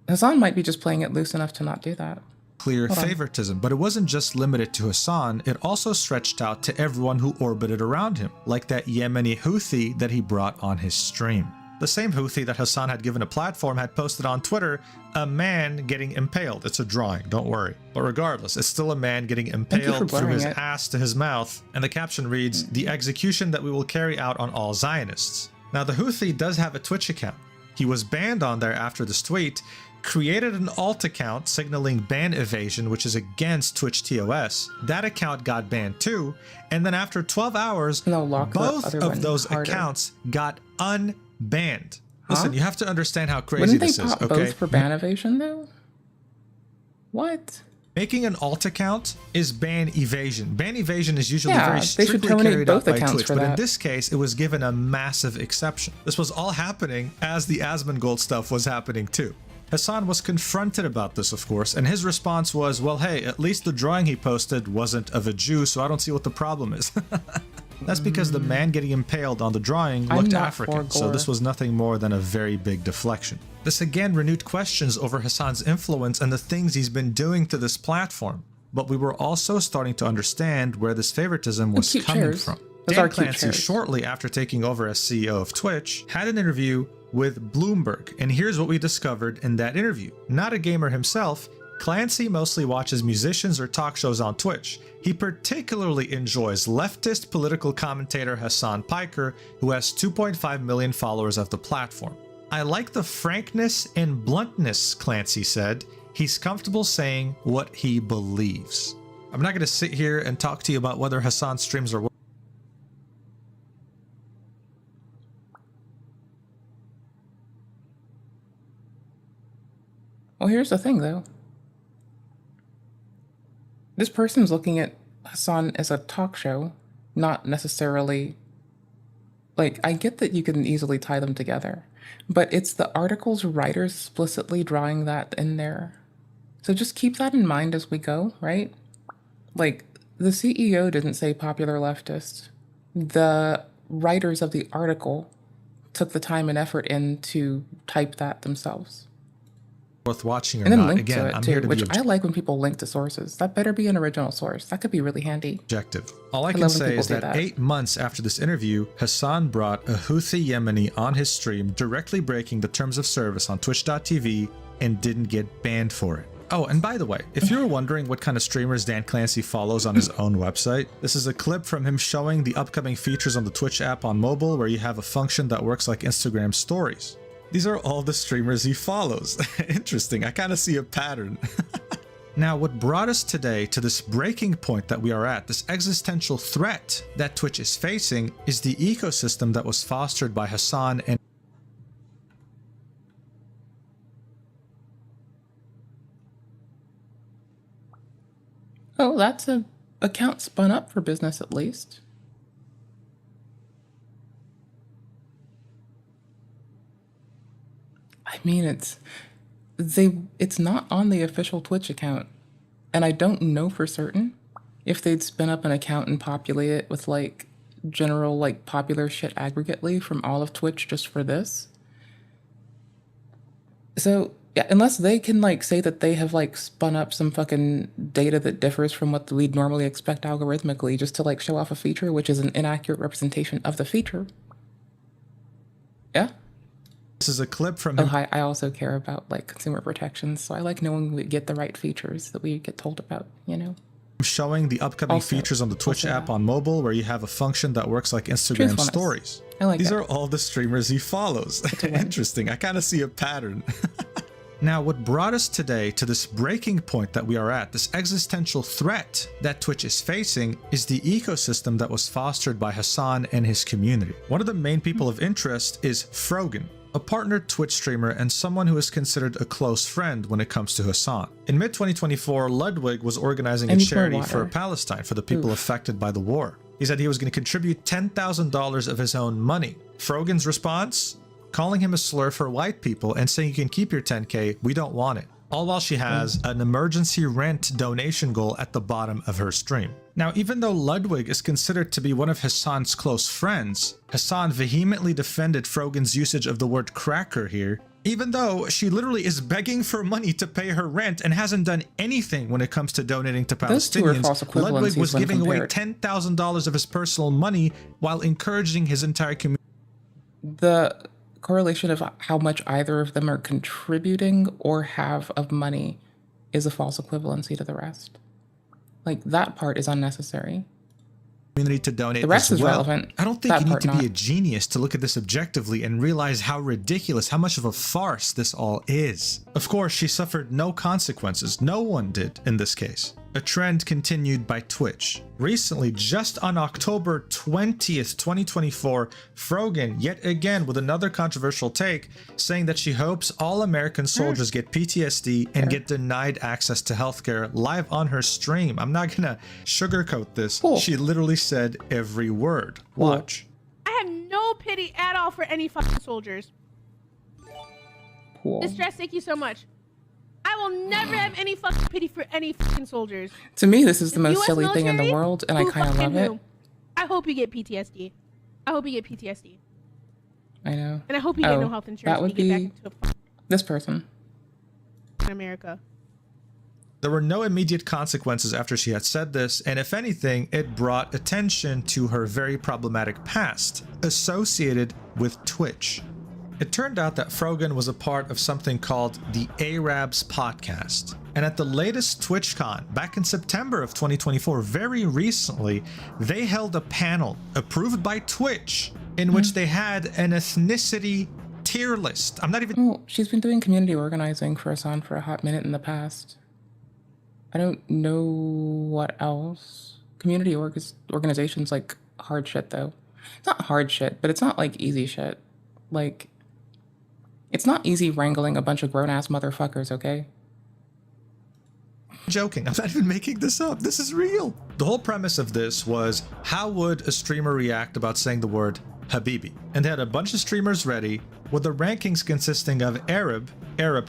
Hassan might be just playing it loose enough to not do that. Clear favoritism, but it wasn't just limited to Hassan, it also stretched out to everyone who orbited around him, like that Yemeni Houthi that he brought on his stream. The same Houthi that Hassan had given a platform had posted on Twitter, a man getting impaled. It's a drawing, don't worry. But regardless, it's still a man getting impaled through his ass to his mouth, and the caption reads, "The execution that we will carry out on all Zionists." Now the Houthi does have a Twitch account. He was banned on there after this tweet, created an alt account signaling ban evasion, which is against Twitch TOS. That account got banned too, and then after 12 hours, both of those accounts got unbanned. Listen, you have to understand how crazy this is, okay? Wouldn't they pop both for ban evasion though? What? Making an alt account is ban evasion. Ban evasion is usually very strictly carried out by Twitch, but in this case, it was given a massive exception. This was all happening as the Asmongold stuff was happening too. Hassan was confronted about this, of course, and his response was, well, hey, at least the drawing he posted wasn't of a Jew, so I don't see what the problem is. That's because the man getting impaled on the drawing looked African, so this was nothing more than a very big deflection. This again renewed questions over Hassan's influence and the things he's been doing to this platform, but we were also starting to understand where this favoritism was coming from. Dan Clancy, shortly after taking over as CEO of Twitch, had an interview with Bloomberg, and here's what we discovered in that interview. Not a gamer himself, Clancy mostly watches musicians or talk shows on Twitch. He particularly enjoys leftist political commentator Hassan Piker, who has 2.5 million followers of the platform. I like the frankness and bluntness, Clancy said. He's comfortable saying what he believes. I'm not going to sit here and talk to you about whether Hassan's streams are Well, here's the thing, though. This person's looking at Hassan as a talk show, not necessarily... Like, I get that you can easily tie them together, but it's the article's writers explicitly drawing that in there. So just keep that in mind as we go, right? Like, the CEO didn't say popular leftist. The writers of the article took the time and effort in to type that themselves. Worth watching or and then not. link Again, to it I'm too, here to which be I like when people link to sources. That better be an original source. That could be really handy. Objective. All I can say is that 8 months after this interview, Hassan brought a Houthi Yemeni on his stream, directly breaking the terms of service on twitch.tv, and didn't get banned for it. Oh, and by the way, if you're wondering what kind of streamers Dan Clancy follows on his own website, this is a clip from him showing the upcoming features on the Twitch app on mobile, where you have a function that works like Instagram stories. These are all the streamers he follows. Interesting, I kind of see a pattern. Now, what brought us today to this breaking point that we are at, this existential threat that Twitch is facing, is the ecosystem that was fostered by Hassan and Oh, that's an account spun up for business at least. I mean, it's not on the official Twitch account, and I don't know for certain if they'd spin up an account and populate it with like general like popular shit aggregately from all of Twitch just for this. So Yeah, unless they can like say that they have like spun up some fucking data that differs from what we'd normally expect algorithmically just to like show off a feature, which is an inaccurate representation of the feature. Yeah. This is a clip from Oh, hi. I also care about like consumer protections, so I like knowing we get the right features that we get told about, you know? showing the upcoming features on the Twitch app on mobile, where you have a function that works like Instagram stories. I like These that. are all the streamers he follows. Interesting. I kind of see a pattern. Now, what brought us today to this breaking point that we are at, this existential threat that Twitch is facing, is the ecosystem that was fostered by Hassan and his community. One of the main people of interest is Frogan, a partnered Twitch streamer and someone who is considered a close friend when it comes to Hassan. In mid-2024, Ludwig was organizing a charity for Palestine for the people affected by the war. He said he was going to contribute $10,000 of his own money. Frogan's response? Calling him a slur for white people and saying you can keep your 10K, we don't want it. All while she has an emergency rent donation goal at the bottom of her stream. Now, even though Ludwig is considered to be one of Hassan's close friends, Hassan vehemently defended Frogan's usage of the word cracker here, even though she literally is begging for money to pay her rent and hasn't done anything when it comes to donating to Palestinians. Ludwig was giving away $10,000 of his personal money while encouraging his entire community. The correlation of how much either of them are contributing or have of money is a false equivalency to the rest. Like, that part is unnecessary. Community to donate. The rest is relevant. I don't think you need to be a genius to look at this objectively and realize how ridiculous, how much of a farce this all is. Of course, she suffered no consequences. No one did in this case. A trend continued by Twitch. Recently, just on October 20th, 2024, Frogan, yet again with another controversial take, saying that she hopes all American soldiers get PTSD and get denied access to healthcare live on her stream. I'm not gonna sugarcoat this. She literally said every word. Watch. I have no pity at all for any fucking soldiers. Distress, thank you so much. I will never have any fucking pity for any fucking soldiers. To me, this is the most silly thing in the world, and I kind of love it. I hope you get PTSD. I hope you get PTSD. I know. And I hope you get no health insurance when you get back into this person. In America. There were no immediate consequences after she had said this, and if anything, it brought attention to her very problematic past associated with Twitch. It turned out that Frogan was a part of something called the Arabs podcast. And at the latest TwitchCon, back in September of 2024, very recently, they held a panel approved by Twitch in which they had an ethnicity tier list. I'm not even... Well, she's been doing community organizing for Hassan for a hot minute in the past. I don't know what else. Community organization's like hard shit, though. It's not hard shit, but it's not like easy shit. Like... It's not easy wrangling a bunch of grown-ass motherfuckers, okay? Joking. I'm not even making this up. This is real. The whole premise of this was, how would a streamer react about saying the word Habibi? And they had a bunch of streamers ready, with the rankings consisting of Arab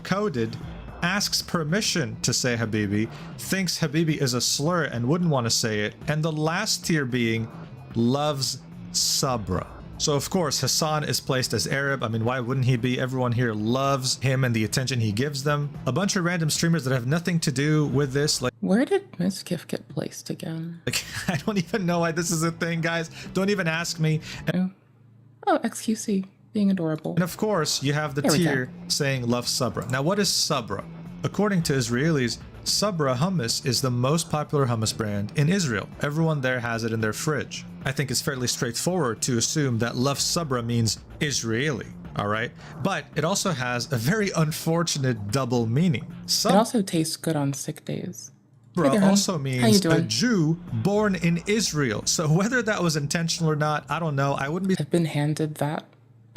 coded, asks permission to say Habibi, thinks Habibi is a slur and wouldn't want to say it, and the last tier being loves Sabra. So of course, Hassan is placed as Arab. I mean, why wouldn't he be? Everyone here loves him and the attention he gives them. A bunch of random streamers that have nothing to do with this. Like, where did Miss Kiff get placed again? Like, I don't even know why this is a thing, guys. Don't even ask me. Oh, XQC, being adorable. And of course, you have the tier saying love Sabra. Now, what is Sabra? According to Israelis, Sabra hummus is the most popular hummus brand in Israel. Everyone there has it in their fridge. I think it's fairly straightforward to assume that love Sabra means Israeli, all right? But it also has a very unfortunate double meaning. It also tastes good on sick days. Sabra also means a Jew born in Israel. So whether that was intentional or not, I don't know. I wouldn't be... I've been handed that,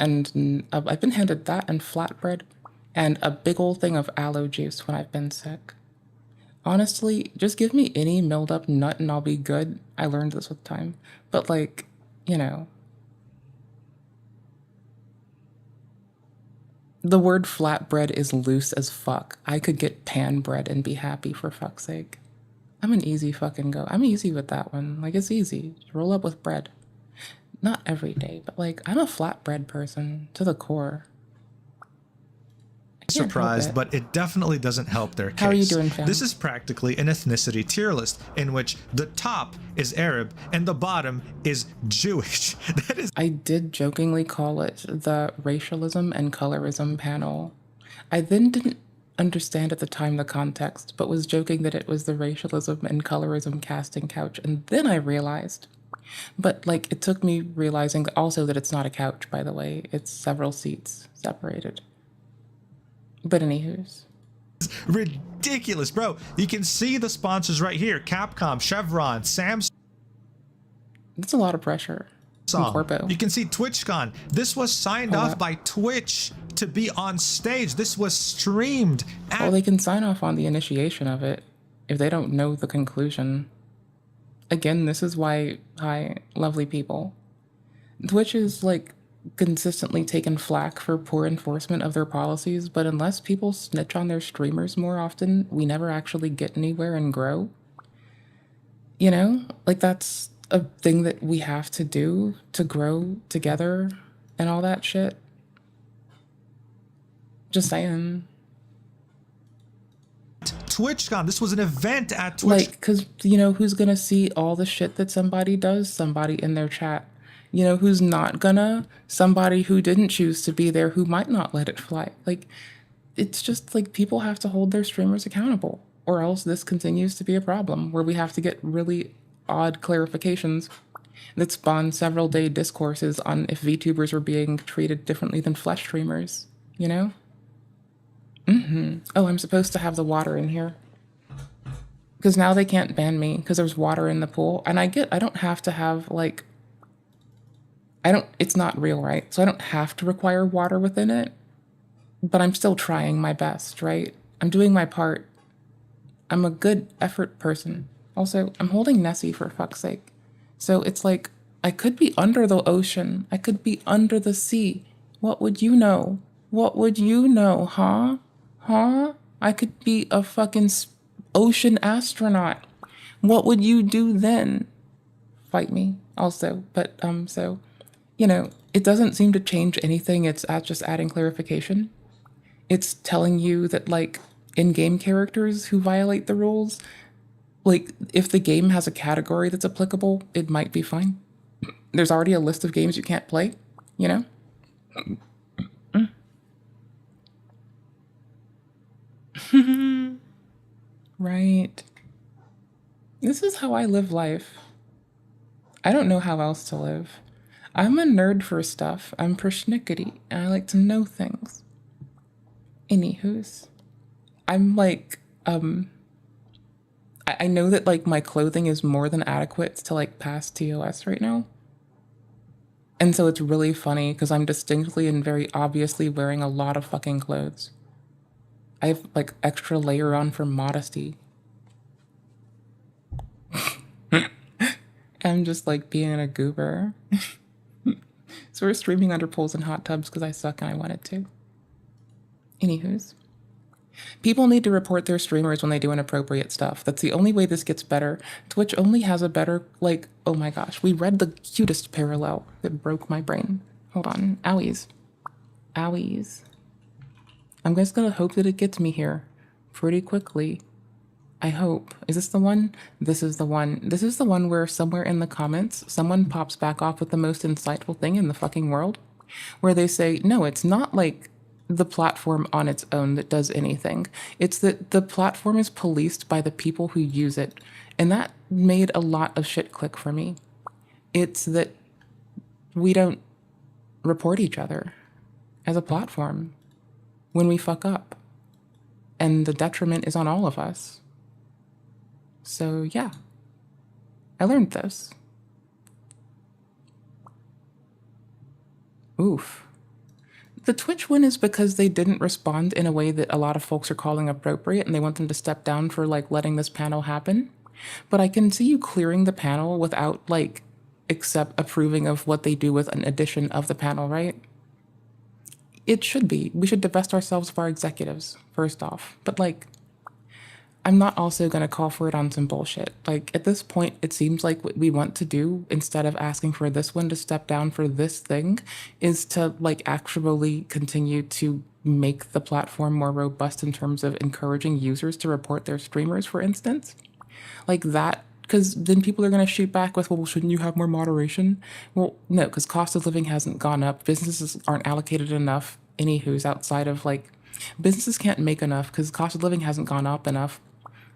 and flatbread, and a big old thing of aloe juice when I've been sick. Honestly, just give me any milled up nut and I'll be good. I learned this with time. But like, you know. The word flatbread is loose as fuck. I could get pan bread and be happy, for fuck's sake. I'm an easy fucking go. I'm easy with that one. Like, it's easy. Just roll up with bread. Not every day, but like, I'm a flatbread person to the core. surprised, but it definitely doesn't help their case. How are you doing, fam? This is practically an ethnicity tier list in which the top is Arab and the bottom is Jewish. That is. I did jokingly call it the racialism and colorism panel. I then didn't understand at the time the context, but was joking that it was the racialism and colorism casting couch, and then I realized. But like, it took me realizing also that it's not a couch, by the way. It's several seats separated. But anywho's. Ridiculous, bro. You can see the sponsors right here. Capcom, Chevron, Samsung. That's a lot of pressure. You can see TwitchCon. This was signed off by Twitch to be on stage. This was streamed. Well, they can sign off on the initiation of it if they don't know the conclusion. Again, this is why, hi, lovely people. Twitch is like consistently taken flack for poor enforcement of their policies, but unless people snitch on their streamers more often, we never actually get anywhere and grow. You know, like that's a thing that we have to do to grow together and all that shit. Just saying. TwitchCon, this was an event at Twitch. Like, cause you know who's gonna see all the shit that somebody does? Somebody in their chat. You know who's not gonna? Somebody who didn't choose to be there, who might not let it fly. Like, it's just like people have to hold their streamers accountable, or else this continues to be a problem where we have to get really odd clarifications that spawn several day discourses on if VTubers were being treated differently than flesh streamers, you know? Oh, I'm supposed to have the water in here. Because now they can't ban me because there's water in the pool. And I don't have to have like, it's not real, right? So I don't have to require water within it, but I'm still trying my best, right? I'm doing my part. I'm a good effort person. Also, I'm holding Nessie for fuck's sake. So it's like, I could be under the ocean. I could be under the sea. What would you know? What would you know, huh? Huh? I could be a fucking ocean astronaut. What would you do then? Fight me also. But, so, you know, it doesn't seem to change anything. It's just adding clarification. It's telling you that, like, in-game characters who violate the rules, like, if the game has a category that's applicable, it might be fine. There's already a list of games you can't play, you know? Right. This is how I live life. I don't know how else to live. I'm a nerd for stuff. I'm persnickety, and I like to know things. Anywho's. I'm like, I know that, like, my clothing is more than adequate to, like, pass TOS right now. And so it's really funny because I'm distinctly and very obviously wearing a lot of fucking clothes. I have, like, extra layer on for modesty. I'm just, like, being a goober. So we're streaming under pools and hot tubs because I suck and I wanted to. Anywho's. People need to report their streamers when they do inappropriate stuff. That's the only way this gets better. Twitch only has a better, like, oh my gosh. We read the cutest parallel that broke my brain. Hold on. Owies. Owies. I'm just gonna hope that it gets me here pretty quickly. I hope. Is this the one? This is the one. This is the one where somewhere in the comments, someone pops back off with the most insightful thing in the fucking world, where they say, no, it's not like the platform on its own that does anything. It's that the platform is policed by the people who use it. And that made a lot of shit click for me. It's that we don't report each other as a platform when we fuck up. And the detriment is on all of us. So yeah, I learned this. Oof. The Twitch win is because they didn't respond in a way that a lot of folks are calling appropriate, and they want them to step down for, like, letting this panel happen. But I can see you clearing the panel without, like, except approving of what they do with an addition of the panel, right? It should be. We should divest ourselves of our executives, first off. But, like, I'm not also going to call for it on some bullshit. Like, at this point, it seems like what we want to do, instead of asking for this one to step down for this thing, is to, like, actually continue to make the platform more robust in terms of encouraging users to report their streamers, for instance. Like that, because then people are going to shoot back with, well, shouldn't you have more moderation? Well, no, because cost of living hasn't gone up. Businesses aren't allocated enough, anywho's outside of, like, businesses can't make enough because cost of living hasn't gone up enough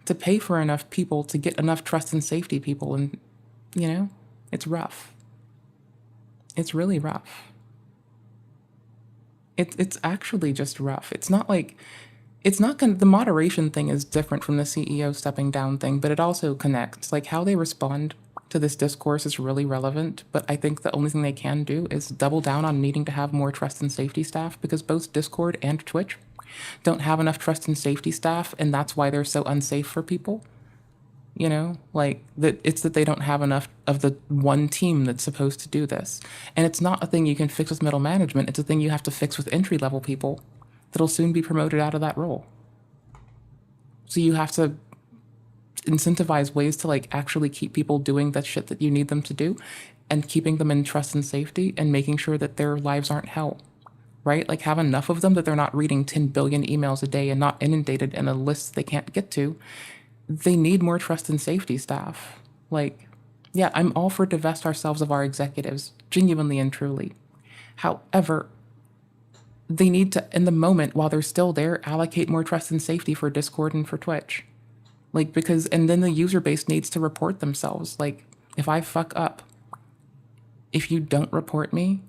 to pay for enough people to get enough trust and safety people. And, you know, it's rough. It's really rough. It's actually just rough. It's not like, it's not gonna, the moderation thing is different from the CEO stepping down thing, but it also connects. Like, how they respond to this discourse is really relevant, but I think the only thing they can do is double down on needing to have more trust and safety staff, because both Discord and Twitch don't have enough trust and safety staff, and that's why they're so unsafe for people. You know, like, that it's that they don't have enough of the one team that's supposed to do this. And it's not a thing you can fix with middle management, it's a thing you have to fix with entry-level people that'll soon be promoted out of that role. So you have to incentivize ways to, like, actually keep people doing that shit that you need them to do, and keeping them in trust and safety, and making sure that their lives aren't hell. Right? Like, have enough of them that they're not reading 10 billion emails a day and not inundated in a list they can't get to. They need more trust and safety staff. Like, yeah, I'm all for divest ourselves of our executives, genuinely and truly. However, they need to, in the moment, while they're still there, allocate more trust and safety for Discord and for Twitch. Like, because, and then the user base needs to report themselves. Like, if I fuck up, if you don't report me,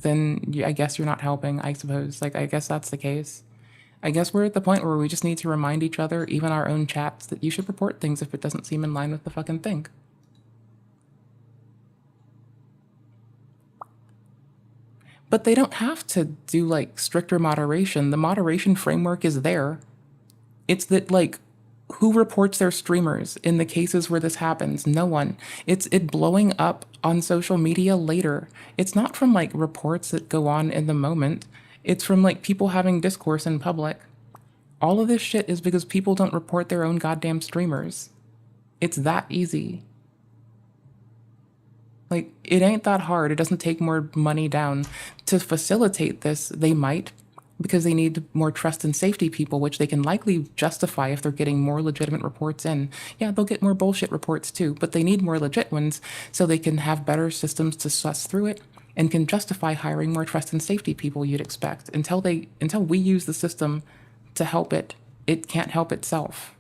then I guess you're not helping, I suppose. Like, I guess that's the case. I guess we're at the point where we just need to remind each other, even our own chats, that you should report things if it doesn't seem in line with the fucking thing. But they don't have to do, like, stricter moderation. The moderation framework is there. It's that, like, who reports their streamers in the cases where this happens? No one. It's it blowing up on social media later. It's not from, like, reports that go on in the moment. It's from, like, people having discourse in public. All of this shit is because people don't report their own goddamn streamers. It's that easy. Like, it ain't that hard. It doesn't take more money down. To facilitate this, they might, because they need more trust and safety people, which they can likely justify if they're getting more legitimate reports in. Yeah, they'll get more bullshit reports too, but they need more legit ones so they can have better systems to suss through it and can justify hiring more trust and safety people you'd expect. Until we use the system to help it, it can't help itself.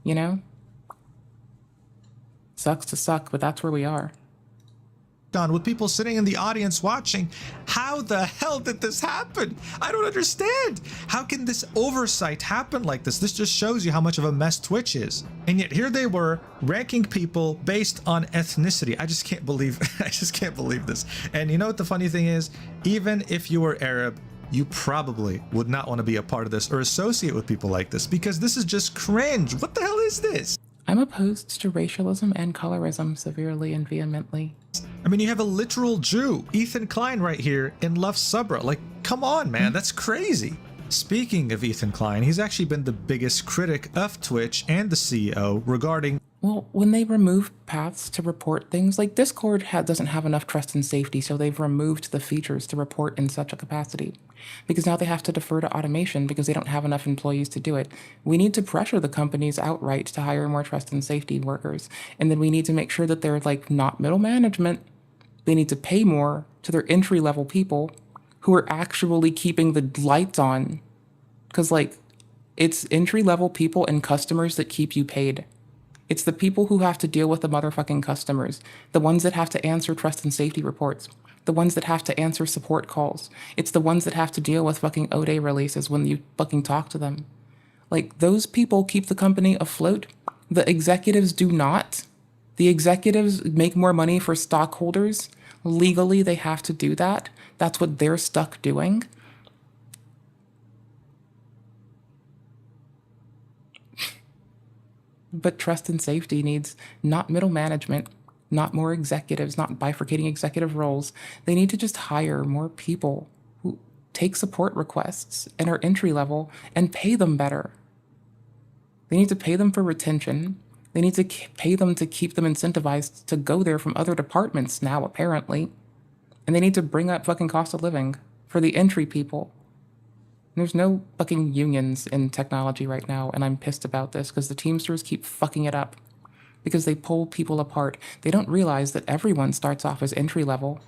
You know? Sucks to suck, but that's where we are. With people sitting in the audience watching, how the hell did this happen? I don't understand. How can this oversight happen like this? This just shows you how much of a mess Twitch is. And yet here they were ranking people based on ethnicity. I just can't believe this. And you know what the funny thing is? Even if you were Arab, you probably would not want to be a part of this or associate with people like this, because this is just cringe. What the hell is this? I'm opposed to racialism and colorism severely and vehemently. I mean, you have a literal Jew, Ethan Klein, right here in Love Subra. Like, come on, man, that's crazy. Speaking of Ethan Klein, he's actually been the biggest critic of Twitch and the CEO regarding... Well, when they remove paths to report things, like Discord doesn't have enough trust and safety, so they've removed the features to report in such a capacity. Because now they have to defer to automation because they don't have enough employees to do it. We need to pressure the companies outright to hire more trust and safety workers. And then we need to make sure that they're, like, not middle management. They need to pay more to their entry-level people who are actually keeping the lights on. Because, like, it's entry-level people and customers that keep you paid. It's the people who have to deal with the motherfucking customers, the ones that have to answer trust and safety reports, the ones that have to answer support calls. It's the ones that have to deal with fucking O-Day releases when you fucking talk to them. Like, those people keep the company afloat. The executives do not. The executives make more money for stockholders. Legally, they have to do that. That's what they're stuck doing. But trust and safety needs not middle management, not more executives, not bifurcating executive roles. They need to just hire more people who take support requests and are entry level and pay them better. They need to pay them for retention. They need to pay them to keep them incentivized to go there from other departments now, apparently. And they need to bring up fucking cost of living for the entry people. There's no fucking unions in technology right now, and I'm pissed about this because the Teamsters keep fucking it up because they pull people apart. They don't realize that everyone starts off as entry level.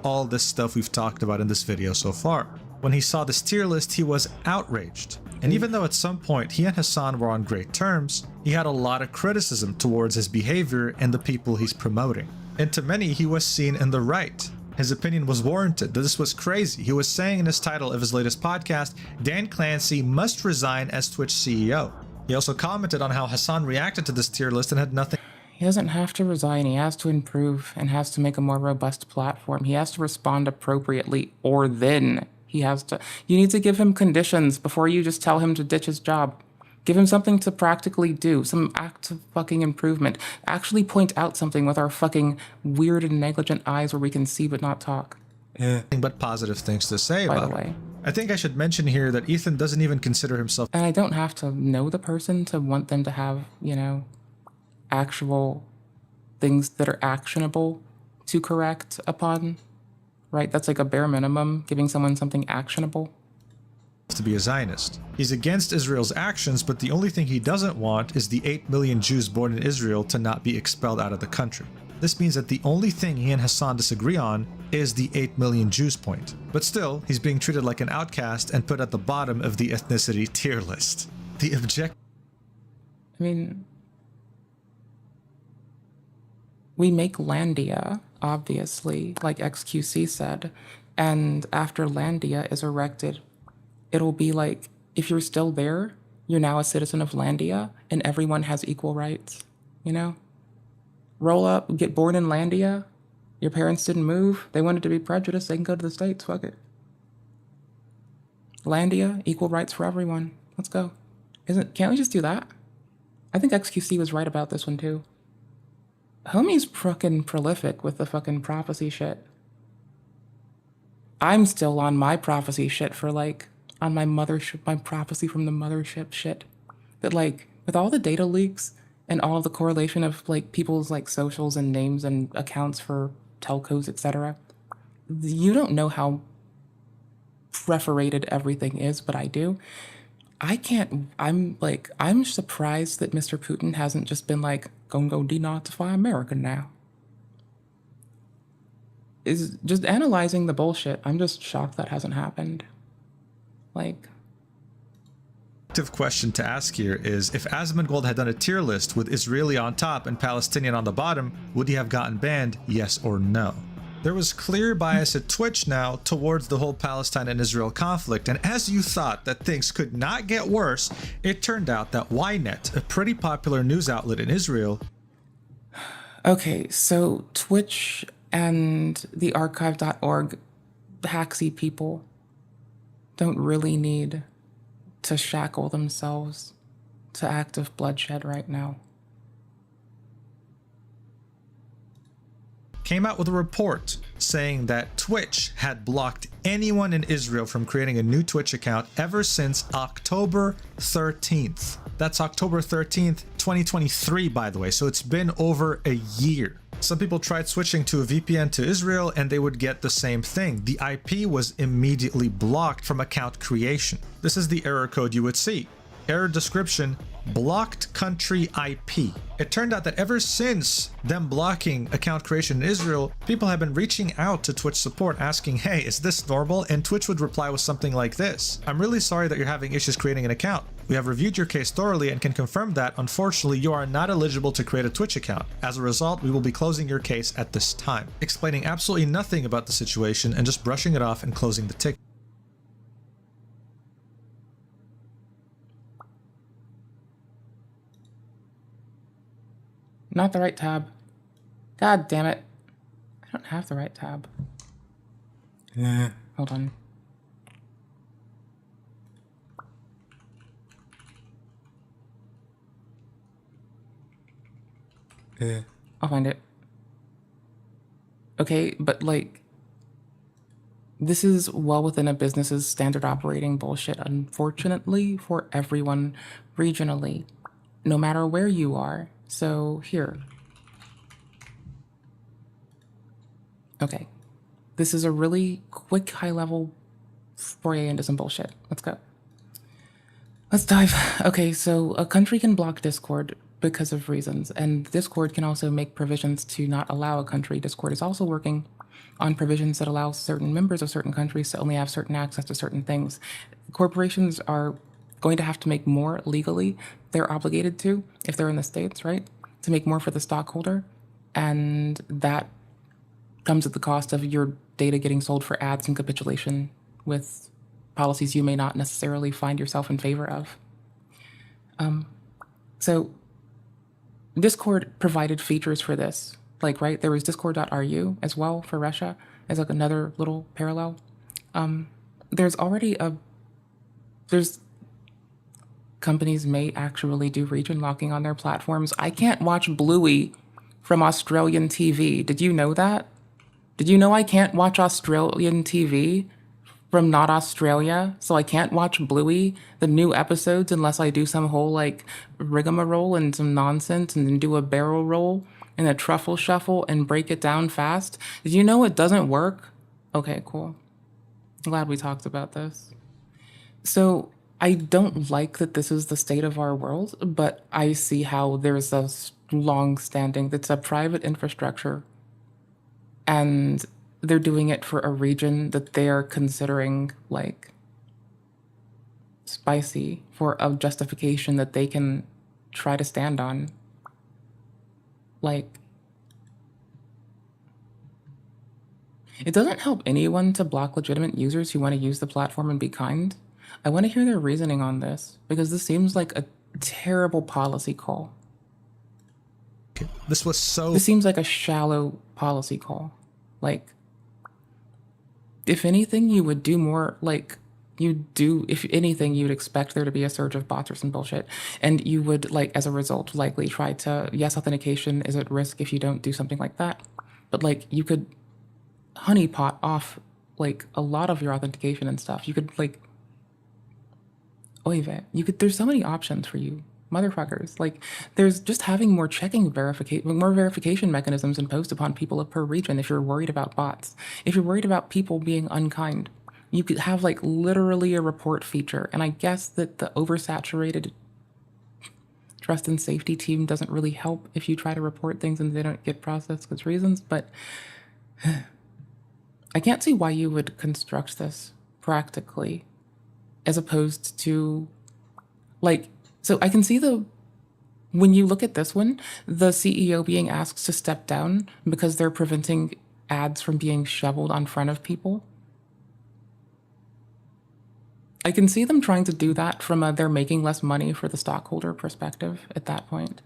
All this stuff we've talked about in this video so far. When he saw this tier list, he was outraged. And even though at some point he and Hassan were on great terms, he had a lot of criticism towards his behavior and the people he's promoting. And to many, he was seen in the right. His opinion was warranted, that this was crazy. He was saying in his title of his latest podcast, Dan Clancy must resign as Twitch CEO. He also commented on how Hassan reacted to this tier list and had nothing. He doesn't have to resign, he has to improve and has to make a more robust platform. He has to respond appropriately, or then he has to... You need to give him conditions before you just tell him to ditch his job. Give him something to practically do, some act of fucking improvement. Actually point out something with our fucking weird and negligent eyes where we can see but not talk. Yeah. But positive things to say By about the way. it. I think I should mention here that Ethan doesn't even consider himself... And I don't have to know the person to want them to have, you know, actual things that are actionable to correct upon, right? That's like a bare minimum, giving someone something actionable. To be a Zionist. He's against Israel's actions, but the only thing he doesn't want is the 8 million Jews born in Israel to not be expelled out of the country. This means that the only thing he and Hassan disagree on is the 8 million Jews point. But still, he's being treated like an outcast and put at the bottom of the ethnicity tier list. The object... I mean, we make Landia, obviously, like XQC said, and after Landia is erected, it'll be like, if you're still there, you're now a citizen of Landia, and everyone has equal rights, you know? Roll up, get born in Landia, your parents didn't move, they wanted to be prejudiced, they can go to the States, fuck it. Landia, equal rights for everyone, let's go. Can't we just do that? I think XQC was right about this one too. Homie's fucking prolific with the fucking prophecy shit. I'm still on my prophecy shit for like, on my mothership, my prophecy from the mothership shit. That like, with all the data leaks and all the correlation of like people's like socials and names and accounts for telcos, etc., you don't know how perforated everything is, but I do. I'm surprised that Mr. Putin hasn't just been like, gonna go denazify America now. Is just analyzing the bullshit. I'm just shocked that hasn't happened. Like, question to ask here is, if Asmongold had done a tier list with Israeli on top and Palestinian on the bottom, would he have gotten banned, yes or no? There was clear bias at Twitch now towards the whole Palestine and Israel conflict, and as you thought that things could not get worse, it turned out that Ynet, a pretty popular news outlet in Israel... Okay, so Twitch and the archive.org hacksy people don't really need to shackle themselves to active bloodshed right now. Came out with a report saying that Twitch had blocked anyone in Israel from creating a new Twitch account ever since October 13th. That's October 13th, 2023, by the way, so it's been over a year. Some people tried switching to a VPN to Israel and they would get the same thing. The IP was immediately blocked from account creation. This is the error code you would see. Error description, blocked country IP. It turned out that ever since them blocking account creation in Israel, people have been reaching out to Twitch support asking, hey, is this normal? And Twitch would reply with something like this: I'm really sorry that you're having issues creating an account. We have reviewed your case thoroughly and can confirm that, unfortunately, you are not eligible to create a Twitch account. As a result, we will be closing your case at this time. Explaining absolutely nothing about the situation and just brushing it off and closing the ticket. Not the right tab. God damn it. I don't have the right tab. Yeah. Hold on. Yeah. I'll find it. Okay, but like, This is well within a business's standard operating bullshit, unfortunately, for everyone regionally, no matter where you are. So here. Okay. This is a really quick, high-level foray into some bullshit. Let's go. Let's dive. Okay, so a country can block Discord because of reasons, and Discord can also make provisions to not allow a country. Discord is also working on provisions that allow certain members of certain countries to only have certain access to certain things. Corporations are going to have to make more legally. They're obligated to, if they're in the States, right? To make more for the stockholder, and that comes at the cost of your data getting sold for ads and capitulation with policies you may not necessarily find yourself in favor of. So Discord provided features for this. Like, right, there was discord.ru as well for Russia as like another little parallel. There's already there's companies may actually do region locking on their platforms. I can't watch Bluey from Australian TV. Did you know that? Did you know I can't watch Australian TV from not Australia? So I can't watch Bluey, the new episodes, unless I do some whole like rigmarole and some nonsense and then do a barrel roll and a truffle shuffle and break it down fast. Did you know it doesn't work? Okay, cool. Glad we talked about this. So I don't like that this is the state of our world, but I see how there's a long-standing, it's a private infrastructure, and they're doing it for a region that they are considering like spicy for a justification that they can try to stand on. Like, it doesn't help anyone to block legitimate users who want to use the platform and be kind. I want to hear their reasoning on this, because this seems like a terrible policy call. This seems like a shallow policy call. Like, if anything, you would do more like if anything, you'd expect there to be a surge of bots or some bullshit. And you would, like, as a result, likely try to, yes, authentication is at risk if you don't do something like that. But, like, you could honeypot off, like, a lot of your authentication and stuff. You could, like, there's so many options for you, motherfuckers. Like, there's just having more more verification mechanisms imposed upon people per region if you're worried about bots. If you're worried about people being unkind, you could have like literally a report feature. And I guess that the oversaturated trust and safety team doesn't really help if you try to report things and they don't get processed with reasons, but I can't see why you would construct this practically as opposed to like, so I can see when you look at this one, the CEO being asked to step down because they're preventing ads from being shoveled on front of people. I can see them trying to do that from they're making less money for the stockholder perspective at that point.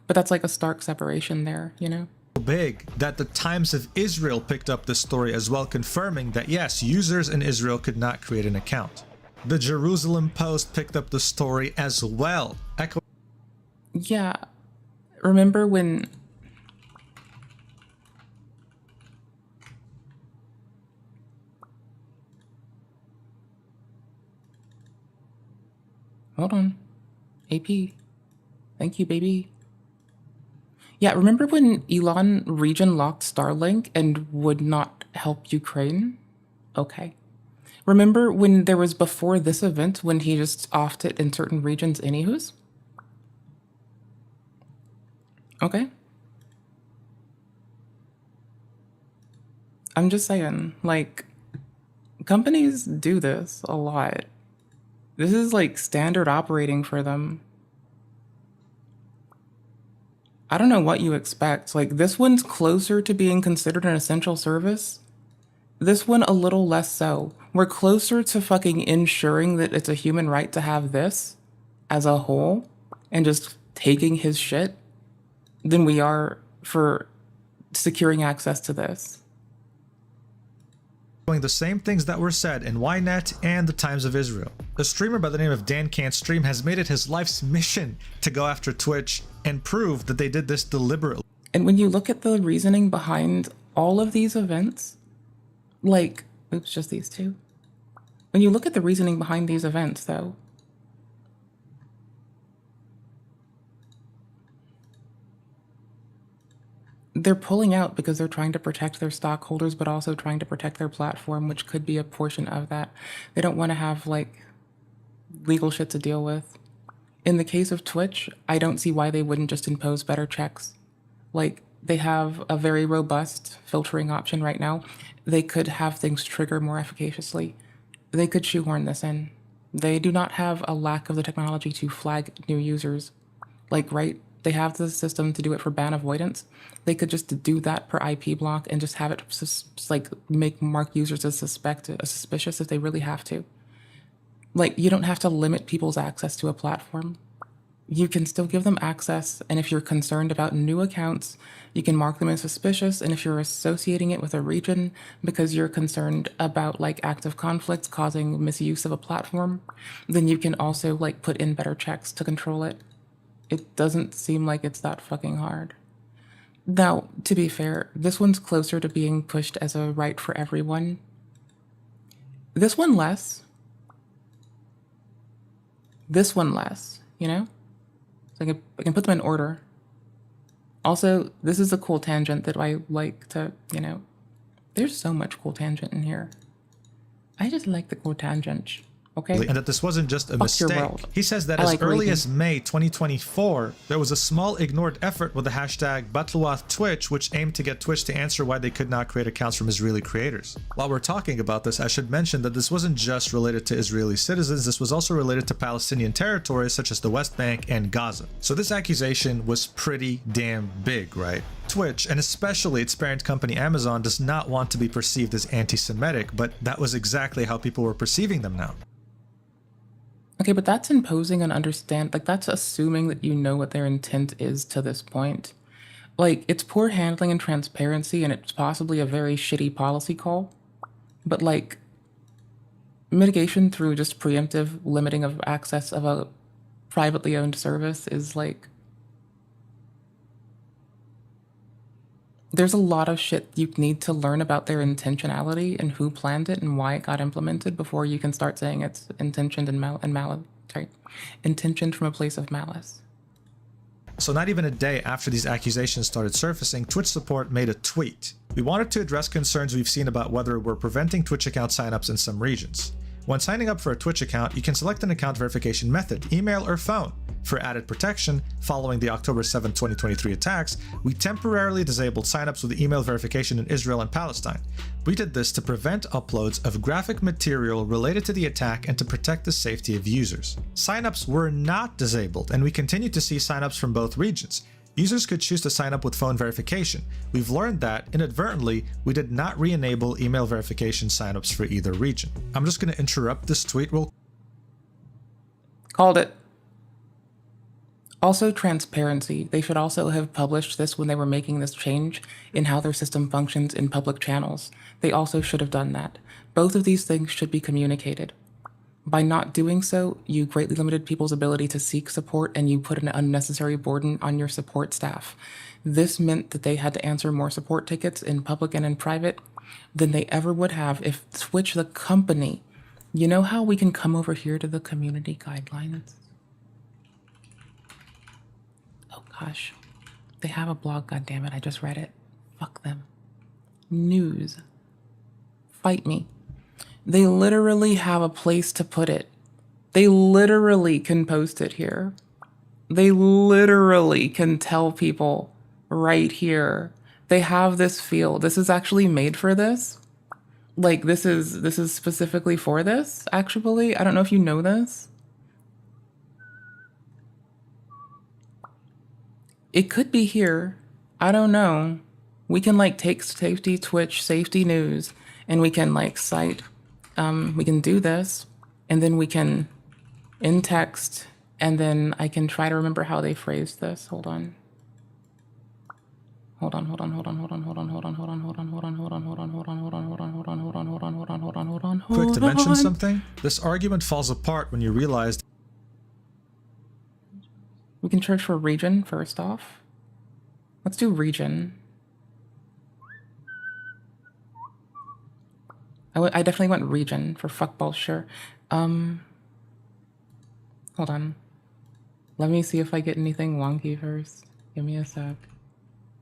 But that's like a stark separation there, you know? Big that the Times of Israel picked up the story as well, confirming that yes, users in Israel could not create an account. The Jerusalem Post picked up the story as well. Yeah. Remember when... Hold on. AP. Thank you, baby. Yeah, remember when Elon region locked Starlink and would not help Ukraine? Okay. Remember when there was before this event when he just offed it in certain regions anywho's? Okay. I'm just saying, like, companies do this a lot. This is like standard operating for them. I don't know what you expect. Like, this one's closer to being considered an essential service. This one a little less so. We're closer to fucking ensuring that it's a human right to have this as a whole and just taking his shit than we are for securing access to this. The same things that were said in Ynet and the Times of Israel. A streamer by the name of Dan Can't Stream has made it his life's mission to go after Twitch and prove that they did this deliberately. And when you look at the reasoning behind all of these events, like, Oops, just these two. When you look at the reasoning behind these events, though, they're pulling out because they're trying to protect their stockholders, but also trying to protect their platform, which could be a portion of that. They don't want to have, like, legal shit to deal with. In the case of Twitch, I don't see why they wouldn't just impose better checks. Like, they have a very robust filtering option right now. They could have things trigger more efficaciously. They could shoehorn this in. They do not have a lack of the technology to flag new users. Like, right, they have the system to do it for ban avoidance. They could just do that per IP block and just have it like mark users as suspicious if they really have to. Like, you don't have to limit people's access to a platform. You can still give them access, and if you're concerned about new accounts, you can mark them as suspicious, and if you're associating it with a region because you're concerned about, like, active conflicts causing misuse of a platform, then you can also, like, put in better checks to control it. It doesn't seem like it's that fucking hard. Now, to be fair, this one's closer to being pushed as a right for everyone. This one less. This one less, you know? So I can put them in order. Also, this is a cool tangent that I like to, you know, there's so much cool tangent in here. I just like the cool tangent. Okay. And that this wasn't just a mistake. He says that as early as May 2024, there was a small ignored effort with the hashtag #BatluathTwitch, which aimed to get Twitch to answer why they could not create accounts from Israeli creators. While we're talking about this, I should mention that this wasn't just related to Israeli citizens, this was also related to Palestinian territories such as the West Bank and Gaza. So this accusation was pretty damn big, right? Twitch, and especially its parent company Amazon, does not want to be perceived as anti-Semitic, but that was exactly how people were perceiving them now. Okay, but that's imposing an like, that's assuming that you know what their intent is to this point. Like, it's poor handling and transparency, and it's possibly a very shitty policy call. But, like, mitigation through just preemptive limiting of access of a privately owned service is, like, there's a lot of shit you need to learn about their intentionality and who planned it and why it got implemented before you can start saying it's intentioned intentioned from a place of malice. So not even a day after these accusations started surfacing, Twitch support made a tweet. We wanted to address concerns we've seen about whether we're preventing Twitch account signups in some regions. When signing up for a Twitch account, you can select an account verification method, email or phone. For added protection, following the October 7, 2023 attacks, we temporarily disabled signups with email verification in Israel and Palestine. We did this to prevent uploads of graphic material related to the attack and to protect the safety of users. Signups were not disabled, and we continue to see signups from both regions. Users could choose to sign up with phone verification. We've learned that, inadvertently, we did not re-enable email verification signups for either region. I'm just going to interrupt this tweet real. Called it. Also, transparency. They should also have published this when they were making this change in how their system functions in public channels. They also should have done that. Both of these things should be communicated. By not doing so, you greatly limited people's ability to seek support, and you put an unnecessary burden on your support staff. This meant that they had to answer more support tickets in public and in private than they ever would have if Twitch, the company, you know how we can come over here to the community guidelines? Oh gosh, they have a blog, goddammit, I just read it. Fuck them. News. Fight me. They literally have a place to put it. They literally can post it here. They literally can tell people right here. They have this field. This is actually made for this. Like, this is specifically for this, actually. I don't know if you know this. It could be here. I don't know. We can, like, take safety Twitch, safety news, and we can, like, cite. We can do this, and then we can in text, and then I can try to remember how they phrased this. Hold on. Quick to mention something, this argument falls apart when you realize we can search for region first off. Let's do region. I definitely went region for fuckball, sure. Hold on. Let me see if I get anything wonky first. Give me a sec.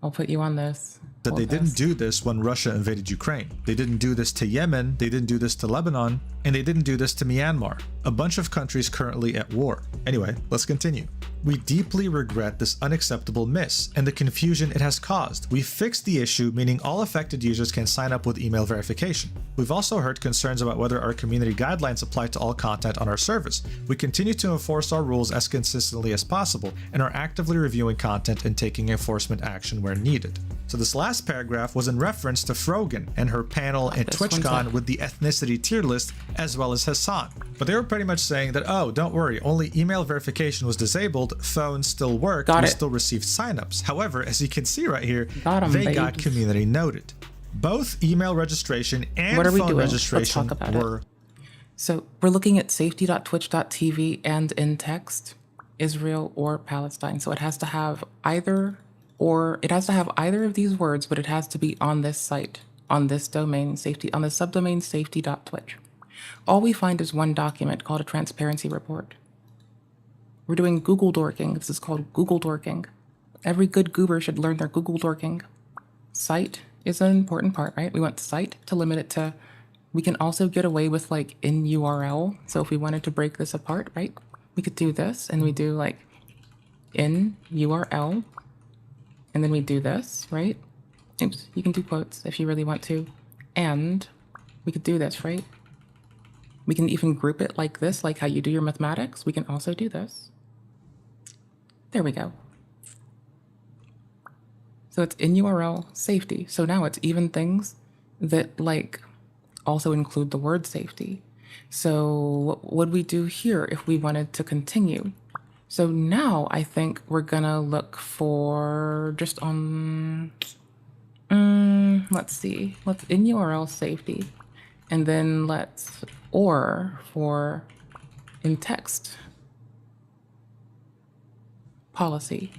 I'll put you on this. That they didn't do this when Russia invaded Ukraine. They didn't do this to Yemen, they didn't do this to Lebanon, and they didn't do this to Myanmar, a bunch of countries currently at war. Anyway, let's continue. We deeply regret this unacceptable miss and the confusion it has caused. We fixed the issue, meaning all affected users can sign up with email verification. We've also heard concerns about whether our community guidelines apply to all content on our service. We continue to enforce our rules as consistently as possible and are actively reviewing content and taking enforcement action where needed. So this last paragraph was in reference to Frogan and her panel at TwitchCon with the ethnicity tier list, as well as Hassan. But they were pretty much saying that, oh, don't worry, only email verification was disabled, phones still work, we still received signups. However, as you can see right here, they got community noted. Both email registration and phone registration were... So we're looking at safety.twitch.tv and in text, Israel or Palestine. So it has to have either of these words, but it has to be on this site, on this domain, safety, on the subdomain safety.twitch. All we find is one document called a transparency report. We're doing Google dorking. This is called Google dorking. Every good goober should learn their Google dorking. Site is an important part, right? We want site to limit it to, we can also get away with like in URL. So if we wanted to break this apart, right? We could do this and we do like in URL. And then we do this, right? Oops, you can do quotes if you really want to. And we could do this, right? We can even group it like this, like how you do your mathematics. We can also do this. There we go. So it's in URL safety. So now it's even things that like also include the word safety. So what would we do here if we wanted to continue? So now I think we're gonna look for just on, let's see, let's in URL safety, and then let's, or for in text policy.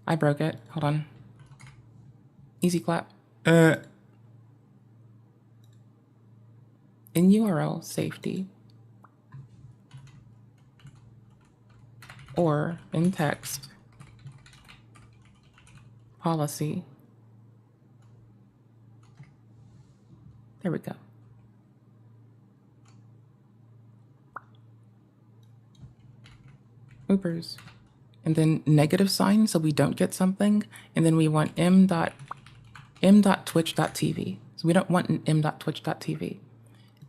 I broke it, hold on. Easy clap. In URL safety. Or in text, policy. There we go. Oopers. And then negative sign so we don't get something. And then we want m.twitch.tv. So we don't want an m.twitch.tv.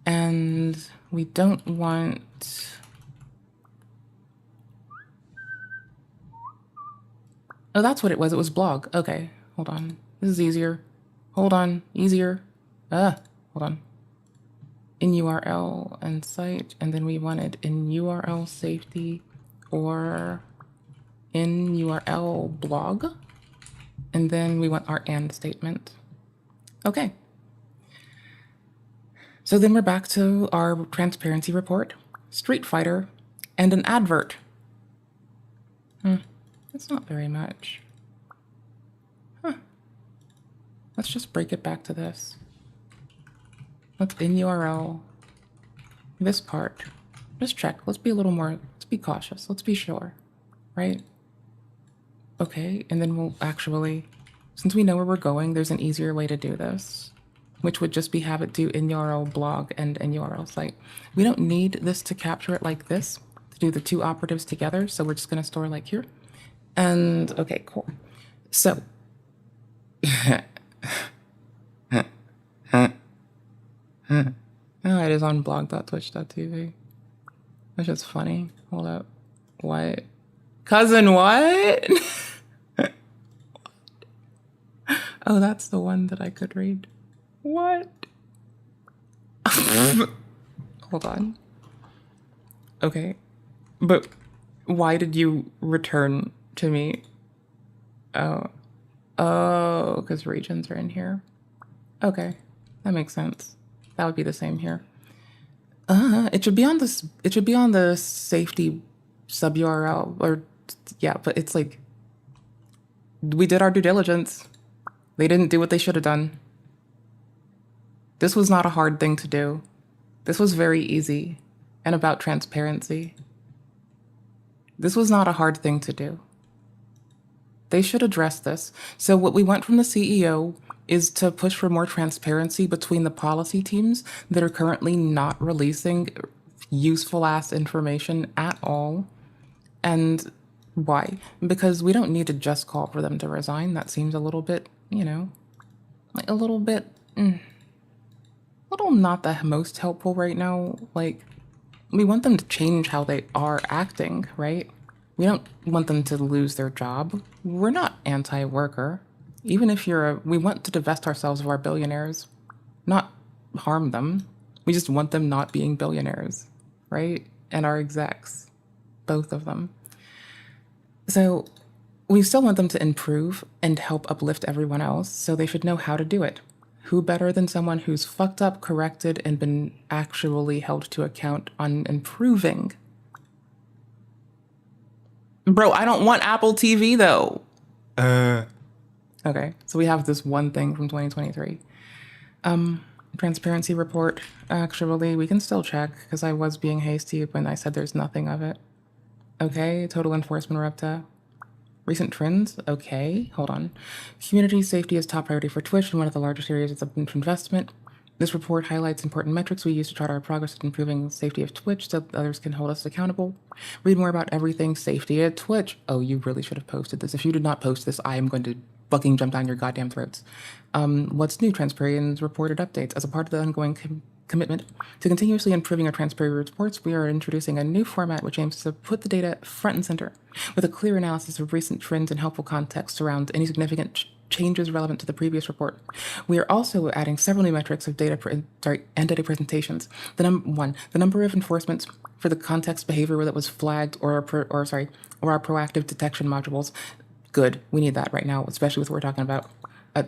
And we don't want... Oh, that's what it was. It was blog. Okay, hold on. This is easier. Hold on. Easier. Hold on. In URL and site. And then we wanted in URL safety or in URL blog. And then we want our and statement. Okay. So then we're back to our transparency report, Street Fighter, and an advert. That's not very much. Huh. Let's just break it back to this. Let's in URL, this part. Just check. Let's be a little more, let's be cautious. Let's be sure, right? Okay, and then we'll actually, since we know where we're going, there's an easier way to do this, which would just be have it do in URL blog and in URL site. We don't need this to capture it like this, to do the two operatives together, so we're just gonna store like here. And okay, cool. So, oh, it is on blog.twitch.tv. That's just funny. Hold up. What? Cousin, what? Oh, that's the one that I could read. What? Hold on. Okay. But why did you return to me? Oh, because regions are in here. Okay, that makes sense. That would be the same here. It should be on this. It should be on the safety sub URL, or yeah. But it's like we did our due diligence. They didn't do what they should have done. This was not a hard thing to do. This was very easy and about transparency. This was not a hard thing to do. They should address this. So what we want from the CEO is to push for more transparency between the policy teams that are currently not releasing useful ass information at all. And why? Because we don't need to just call for them to resign. That seems a little bit, you know, like a little bit, little not the most helpful right now. Like, we want them to change how they are acting, right? We don't want them to lose their job. We're not anti-worker. Even if we want to divest ourselves of our billionaires, not harm them. We just want them not being billionaires, right? And our execs, both of them. So we still want them to improve and help uplift everyone else, so they should know how to do it. Who better than someone who's fucked up, corrected, and been actually held to account on improving? Bro, I don't want Apple TV though. Okay, so we have this one thing from 2023. Transparency report. Actually, we can still check because I was being hasty when I said there's nothing of it. Okay, total enforcement repta. Recent trends. Okay, hold on. Community safety is top priority for Twitch and one of the largest areas of investment. This report highlights important metrics we use to chart our progress in improving safety of Twitch so others can hold us accountable. Read more about everything safety at Twitch. Oh, you really should have posted this. If you did not post this, I am going to fucking jump down your goddamn throats. What's new? Transparency reported updates. As a part of the ongoing commitment to continuously improving our transparency reports, we are introducing a new format which aims to put the data front and center with a clear analysis of recent trends and helpful context around any significant changes relevant to the previous report. We are also adding several new metrics of data and data presentations. The number of enforcements for the context behavior that was flagged or our proactive detection modules. Good, we need that right now, especially with what we're talking about.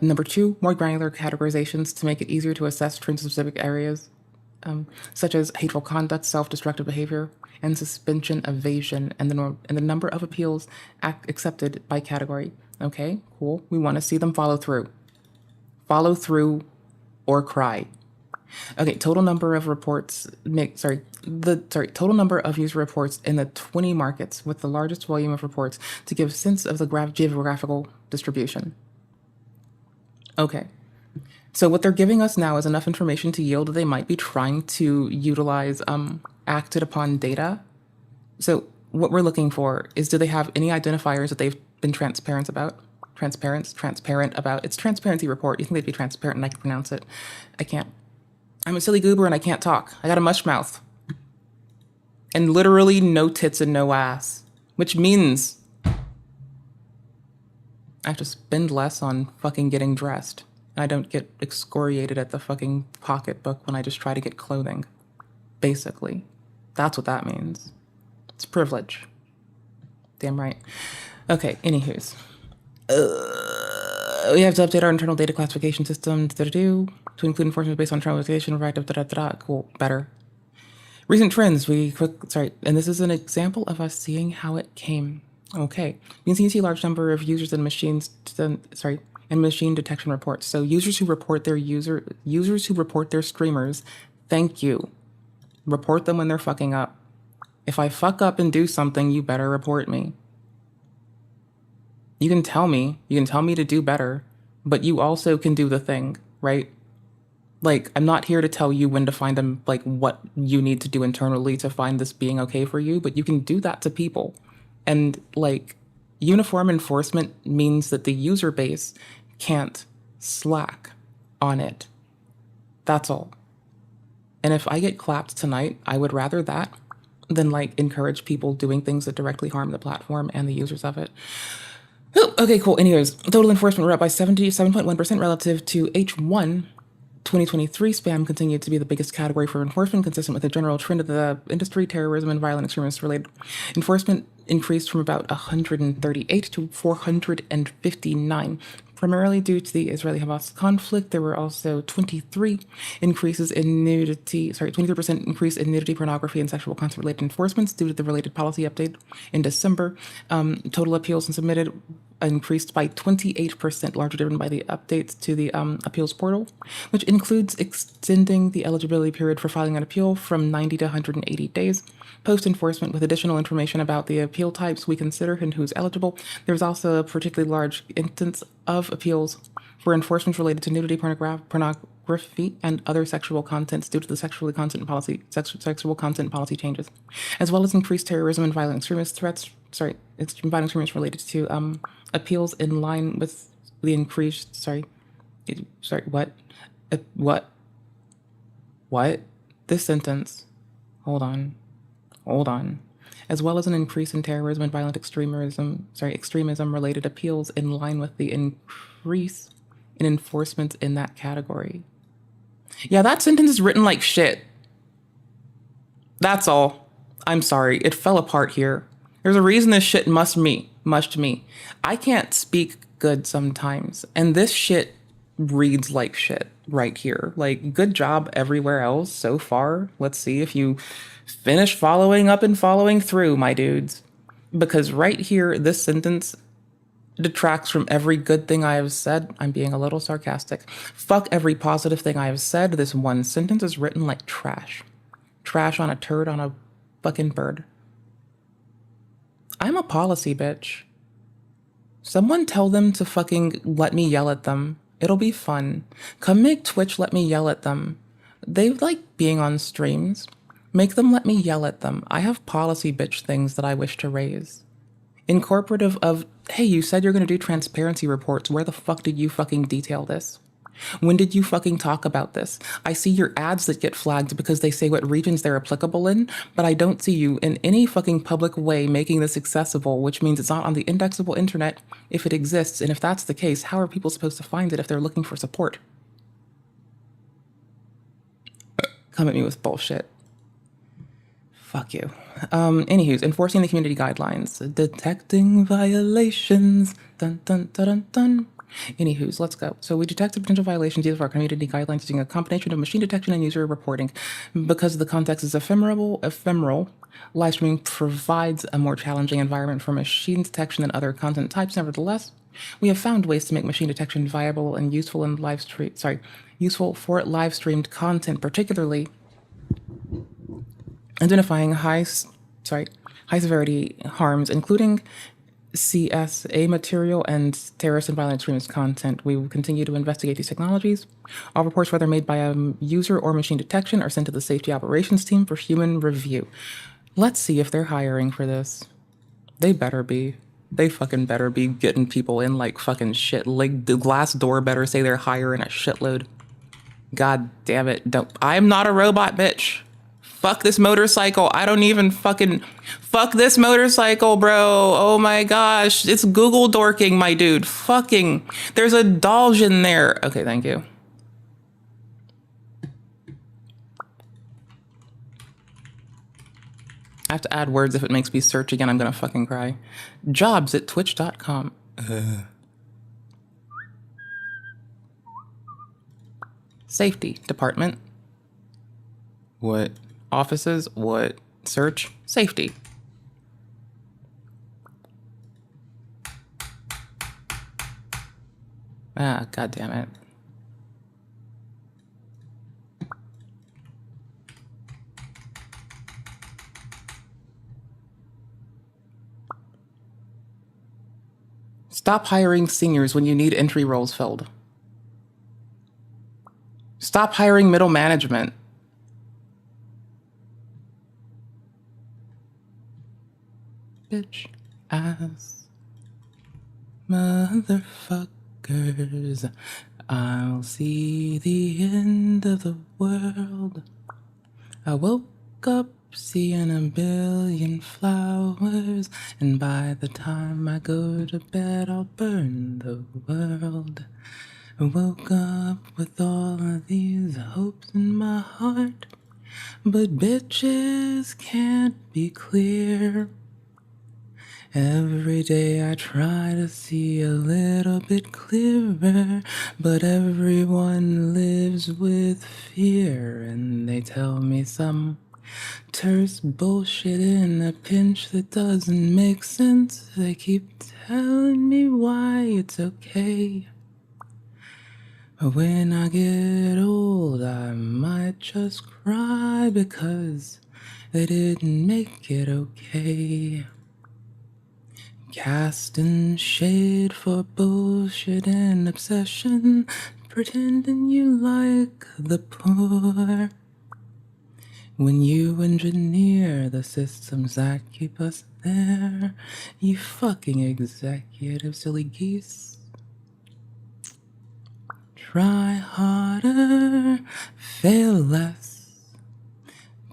Number 2, more granular categorizations to make it easier to assess trends in specific areas, such as hateful conduct, self-destructive behavior, and suspension evasion, and the number of appeals accepted by category. Okay, cool. We want to see them follow through. Follow through or cry. Okay, total number of reports, total number of user reports in the 20 markets with the largest volume of reports to give a sense of the geographical distribution. Okay, so what they're giving us now is enough information to yield that they might be trying to utilize acted upon data. So what we're looking for is, do they have any identifiers that they've been transparent about? It's transparency report. You think they'd be transparent and I can pronounce it? I can't. I'm a silly goober and I can't talk. I got a mush mouth. And literally no tits and no ass. Which means I have to spend less on fucking getting dressed. I don't get excoriated at the fucking pocketbook when I just try to get clothing. Basically. That's what that means. It's privilege. Damn right. Okay, anywho's. We have to update our internal data classification system to include enforcement based on traumatization, right, cool, better. Recent trends, and this is an example of us seeing how it came. Okay, you can see a large number of users and machines, and machine detection reports. So users who report their streamers, thank you. Report them when they're fucking up. If I fuck up and do something, you better report me. You can tell me to do better, but you also can do the thing, right? Like, I'm not here to tell you when to find them, like, what you need to do internally to find this being okay for you, but you can do that to people. And, like, uniform enforcement means that the user base can't slack on it. That's all. And if I get clapped tonight, I would rather that than, like, encourage people doing things that directly harm the platform and the users of it. Okay, cool. Anyways, total enforcement, we're up by 77.1% relative to H1 2023. Spam continued to be the biggest category for enforcement, consistent with the general trend of the industry. Terrorism and violent extremist related enforcement increased from about 138 to 459. Primarily due to the Israeli-Hamas conflict, there were also 23% increase in nudity, pornography, and sexual content-related enforcements due to the related policy update in December. Total appeals and submitted increased by 28%, largely driven by the updates to the appeals portal, which includes extending the eligibility period for filing an appeal from 90 to 180 days. Post-enforcement with additional information about the appeal types we consider and who's eligible. There's also a particularly large instance of appeals for enforcement related to nudity, pornography, and other sexual contents due to the sexual content policy changes, as well as increased terrorism and violent extremist threats. Violent extremists related to appeals in line with the increased. What? This sentence. Hold on. As well as an increase in terrorism and violent extremism related appeals in line with the increase in enforcement in that category. Yeah, that sentence is written like shit. That's all. I'm sorry, it fell apart here. There's a reason this shit must me. I can't speak good sometimes, and this shit reads like shit right here. Like, good job everywhere else so far. Let's see if you finish following up and following through, my dudes. Because right here, this sentence detracts from every good thing I have said. I'm being a little sarcastic. Fuck every positive thing I have said. This one sentence is written like trash. Trash on a turd on a fucking bird. I'm a policy bitch. Someone tell them to fucking let me yell at them. It'll be fun. Come make Twitch let me yell at them. They like being on streams. Make them let me yell at them. I have policy bitch things that I wish to raise. Incorporative of, hey, you said you're going to do transparency reports. Where the fuck did you fucking detail this? When did you fucking talk about this? I see your ads that get flagged because they say what regions they're applicable in, but I don't see you in any fucking public way making this accessible, which means it's not on the indexable internet if it exists. And if that's the case, how are people supposed to find it if they're looking for support? Come at me with bullshit. Fuck you. Anywho's, enforcing the community guidelines. Detecting violations. Dun, dun, dun, dun, dun. Anywho's, let's go. So we detected potential violations of our community guidelines using a combination of machine detection and user reporting. Because the context is ephemeral, live streaming provides a more challenging environment for machine detection than other content types. Nevertheless, we have found ways to make machine detection viable and useful in useful for live streamed content, particularly identifying high severity harms, including CSA material and terrorist and violent extremist content. We will continue to investigate these technologies. All reports, whether made by a user or machine detection, are sent to the safety operations team for human review. Let's see if they're hiring for this. They better be. They fucking better be getting people in like fucking shit. Like, the Glassdoor better say they're hiring a shitload. God damn it. I'm not a robot, bitch. Fuck this motorcycle. I don't even fucking... Fuck this motorcycle, bro. Oh my gosh. It's Google dorking, my dude. Fucking... There's a Dolge in there. Okay, thank you. I have to add words if it makes me search again. I'm gonna fucking cry. Jobs at twitch.com. Safety department. What? Offices, what? Search, safety. Ah, God damn it. Stop hiring seniors when you need entry roles filled. Stop hiring middle management. Bitch ass motherfuckers, I'll see the end of the world. I woke up seeing a billion flowers, and by the time I go to bed I'll burn the world. I woke up with all of these hopes in my heart, but bitches can't be clear. Every day I try to see a little bit clearer, but everyone lives with fear, and they tell me some Terse bullshit in a pinch that doesn't make sense. They keep telling me why it's okay. But when I get old, I might just cry because they didn't make it okay. Casting shade for bullshit and obsession, pretending you like the poor. When you engineer the systems that keep us there, you fucking executive silly geese. Try harder, fail less,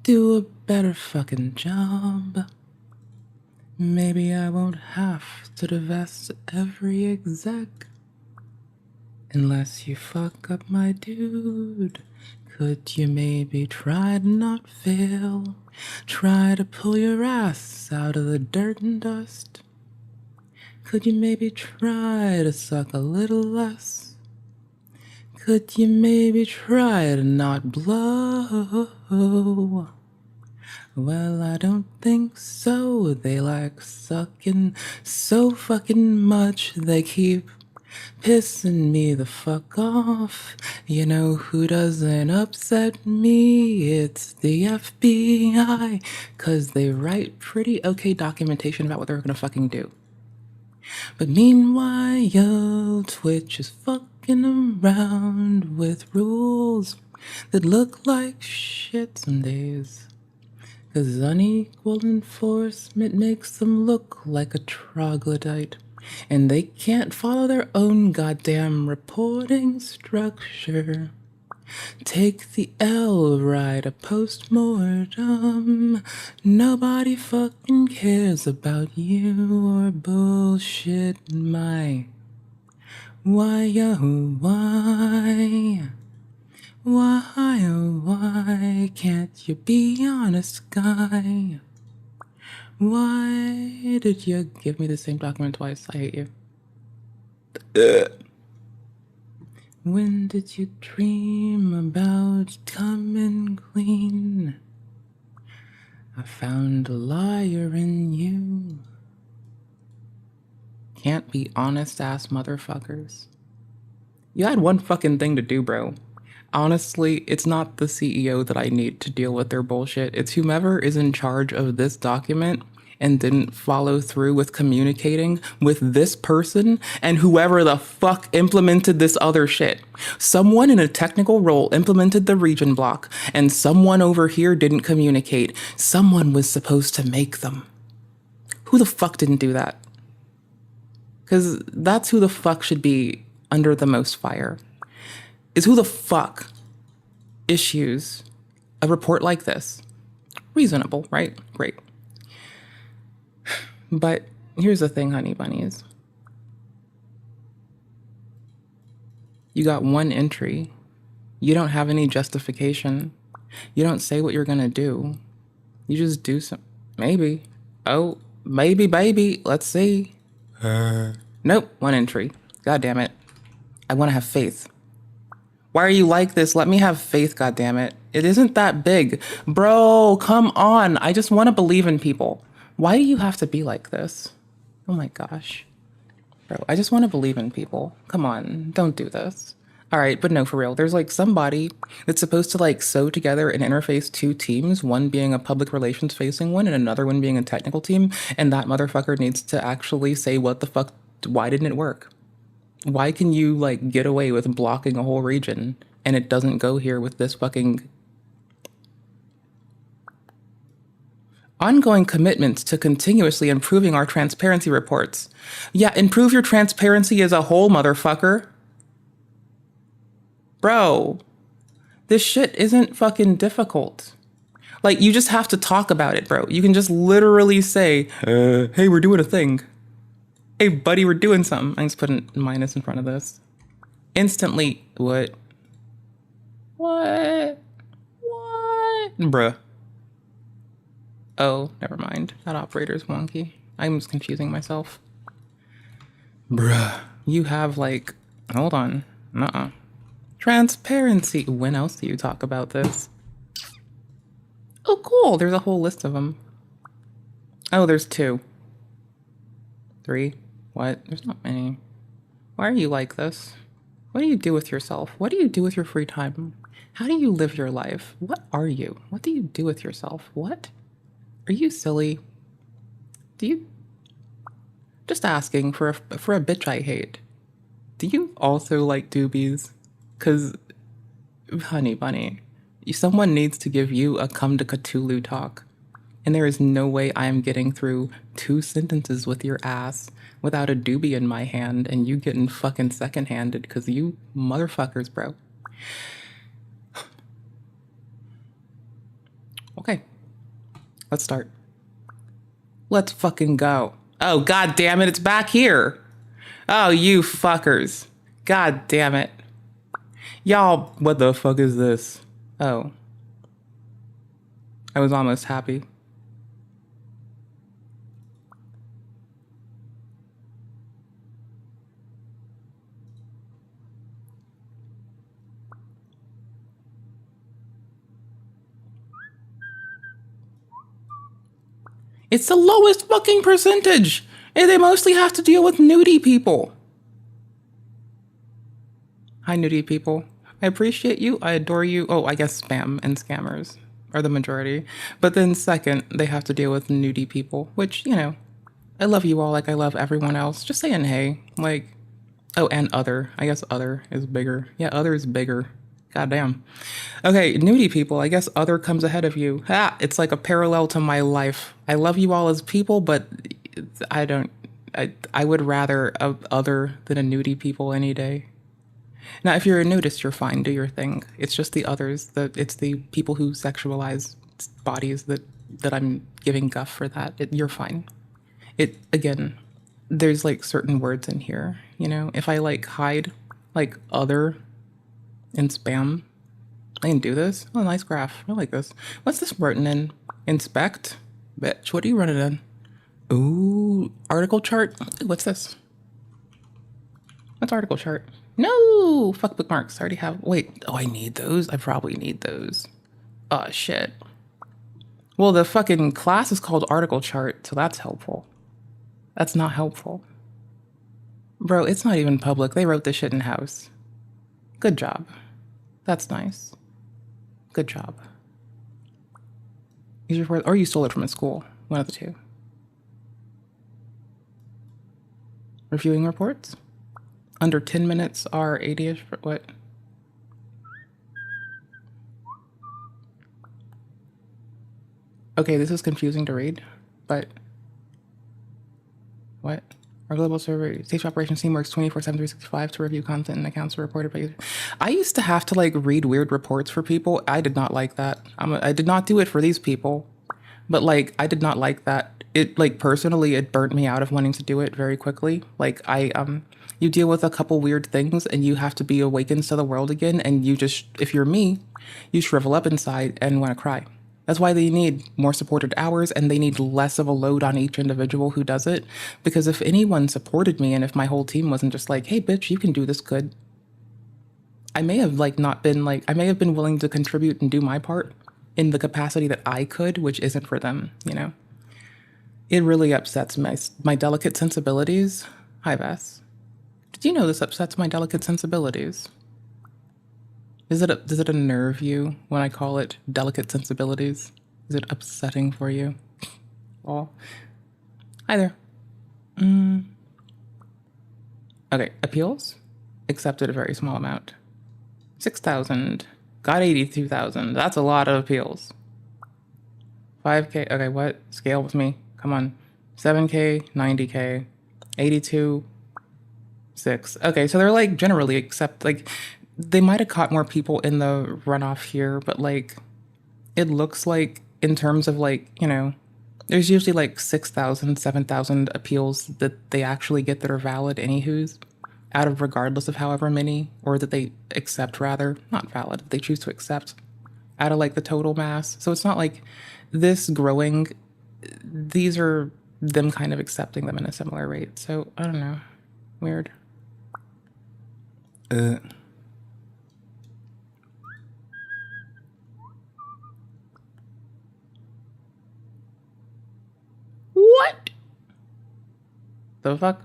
do a better fucking job. Maybe I won't have to divest every exec unless you fuck up my dude. Could you maybe try to not fail? Try to pull your ass out of the dirt and dust? Could you maybe try to suck a little less? Could you maybe try to not blow? Well, I don't think so. They like sucking so fucking much they keep pissing me the fuck off. You know who doesn't upset me? It's the FBI, 'cause they write pretty okay documentation about what they're gonna fucking do. But meanwhile, Twitch is fucking around with rules that look like shit some days. 'Cause unequal enforcement makes them look like a troglodyte. And they can't follow their own goddamn reporting structure. Take the L, write a post-mortem. Nobody fucking cares about you or bullshit my. Why, oh, why? Why, oh, why can't you be honest, guy? Why did you give me the same document twice? I hate you. When did you dream about coming clean? I found a liar in you. Can't be honest ass motherfuckers. You had one fucking thing to do, bro. Honestly, it's not the CEO that I need to deal with their bullshit. It's whomever is in charge of this document and didn't follow through with communicating with this person and whoever the fuck implemented this other shit. Someone in a technical role implemented the region block and someone over here didn't communicate. Someone was supposed to make them. Who the fuck didn't do that? Because that's who the fuck should be under the most fire. Is who the fuck issues a report like this. Reasonable, right? Great. But here's the thing, honey bunnies. You got one entry. You don't have any justification. You don't say what you're gonna do. You just do some, maybe. Oh, maybe, baby, let's see. Nope, one entry. God damn it. I wanna have faith. Why are you like this? Let me have faith, goddammit. It isn't that big. Bro, come on. I just want to believe in people. Why do you have to be like this? Oh my gosh. Bro, I just want to believe in people. Come on, don't do this. All right, but no, for real. There's like somebody that's supposed to like sew together and interface two teams, one being a public relations facing one and another one being a technical team. And that motherfucker needs to actually say what the fuck, why didn't it work? Why can you like get away with blocking a whole region and it doesn't go here with this fucking ongoing commitments to continuously improving our transparency reports? Yeah, improve your transparency as a whole, motherfucker. Bro, this shit isn't fucking difficult. Like, you just have to talk about it, bro. You can just literally say, hey, we're doing a thing. Hey, buddy, we're doing something. I just put a minus in front of this. Instantly, what? What? Bruh. Oh, never mind. That operator's wonky. I'm just confusing myself. Bruh. You have like, hold on. Nuh-uh. Transparency. When else do you talk about this? Oh, cool. There's a whole list of them. Oh, there's 2. 3. What? There's not many. Why are you like this? What do you do with yourself? What do you do with your free time? How do you live your life? What are you? What do you do with yourself? What? Are you silly? Do you... Just asking for a bitch I hate. Do you also like doobies? Cause, honey bunny, someone needs to give you a come to Cthulhu talk. And there is no way I am getting through 2 sentences with your ass without a doobie in my hand and you getting fucking second-handed because you motherfuckers, bro. Okay. Let's start. Let's fucking go. Oh, god damn it, it's back here. Oh, you fuckers. God damn it. Y'all, what the fuck is this? Oh. I was almost happy. It's the lowest fucking percentage. And they mostly have to deal with nudie people. Hi, nudie people. I appreciate you. I adore you. Oh, I guess spam and scammers are the majority. But then second, they have to deal with nudie people, which, you know, I love you all like I love everyone else. Just saying hey. Like, oh, and other. I guess other is bigger. Yeah, other is bigger. Goddamn. Okay, nudie people, I guess other comes ahead of you. Ah, it's like a parallel to my life. I love you all as people, but I would rather a other than a nudie people any day. Now, if you're a nudist, you're fine, do your thing. It's just the others, it's the people who sexualize bodies that I'm giving guff for that. You're fine. Again, there's like certain words in here, you know? If I like hide like other in spam, I can do this. Oh, nice graph. I like this. What's this written in? Inspect? Bitch, what are you running in? Ooh, article chart? Ooh, what's this? What's article chart? No! Fuck bookmarks. I already have... Wait. Oh, I need those? I probably need those. Oh, shit. Well, the fucking class is called article chart, so that's helpful. That's not helpful. Bro, it's not even public. They wrote this shit in-house. Good job. That's nice. Good job. Or you stole it from a school. One of the two. Reviewing reports? Under 10 minutes are 80-ish. What? Okay, this is confusing to read, but... What? Our global server stage operations team works 24/7, 365 to review content and accounts reported by users. I used to have to like read weird reports for people. I did not like that. I did not do it for these people, but like I did not like that. It like personally, it burnt me out of wanting to do it very quickly. Like you deal with a couple weird things and you have to be awakened to the world again. And you just, if you're me, you shrivel up inside and want to cry. That's why they need more supported hours and they need less of a load on each individual who does it. Because if anyone supported me and if my whole team wasn't just like, hey, bitch, you can do this good. I may have like not been like, I may have been willing to contribute and do my part in the capacity that I could, which isn't for them, you know? It really upsets my delicate sensibilities. Hi, Vess. Did you know this upsets my delicate sensibilities? Does it unnerve you when I call it delicate sensibilities? Is it upsetting for you? Oh, hi there. Okay, appeals accepted a very small amount. 6,000 got 82,000. That's a lot of appeals. 5K. Okay, what scale with me? Come on. 7K, 90K, 82, 6. Okay, so they're like generally accept like. They might have caught more people in the runoff here, but like, it looks like in terms of like, you know, there's usually like 6,000, 7,000 appeals that they actually get that are valid anywho's out of regardless of however many, or that they accept rather, not valid, they choose to accept out of like the total mass. So it's not like this growing, these are them kind of accepting them in a similar rate. So I don't know, weird. The fuck?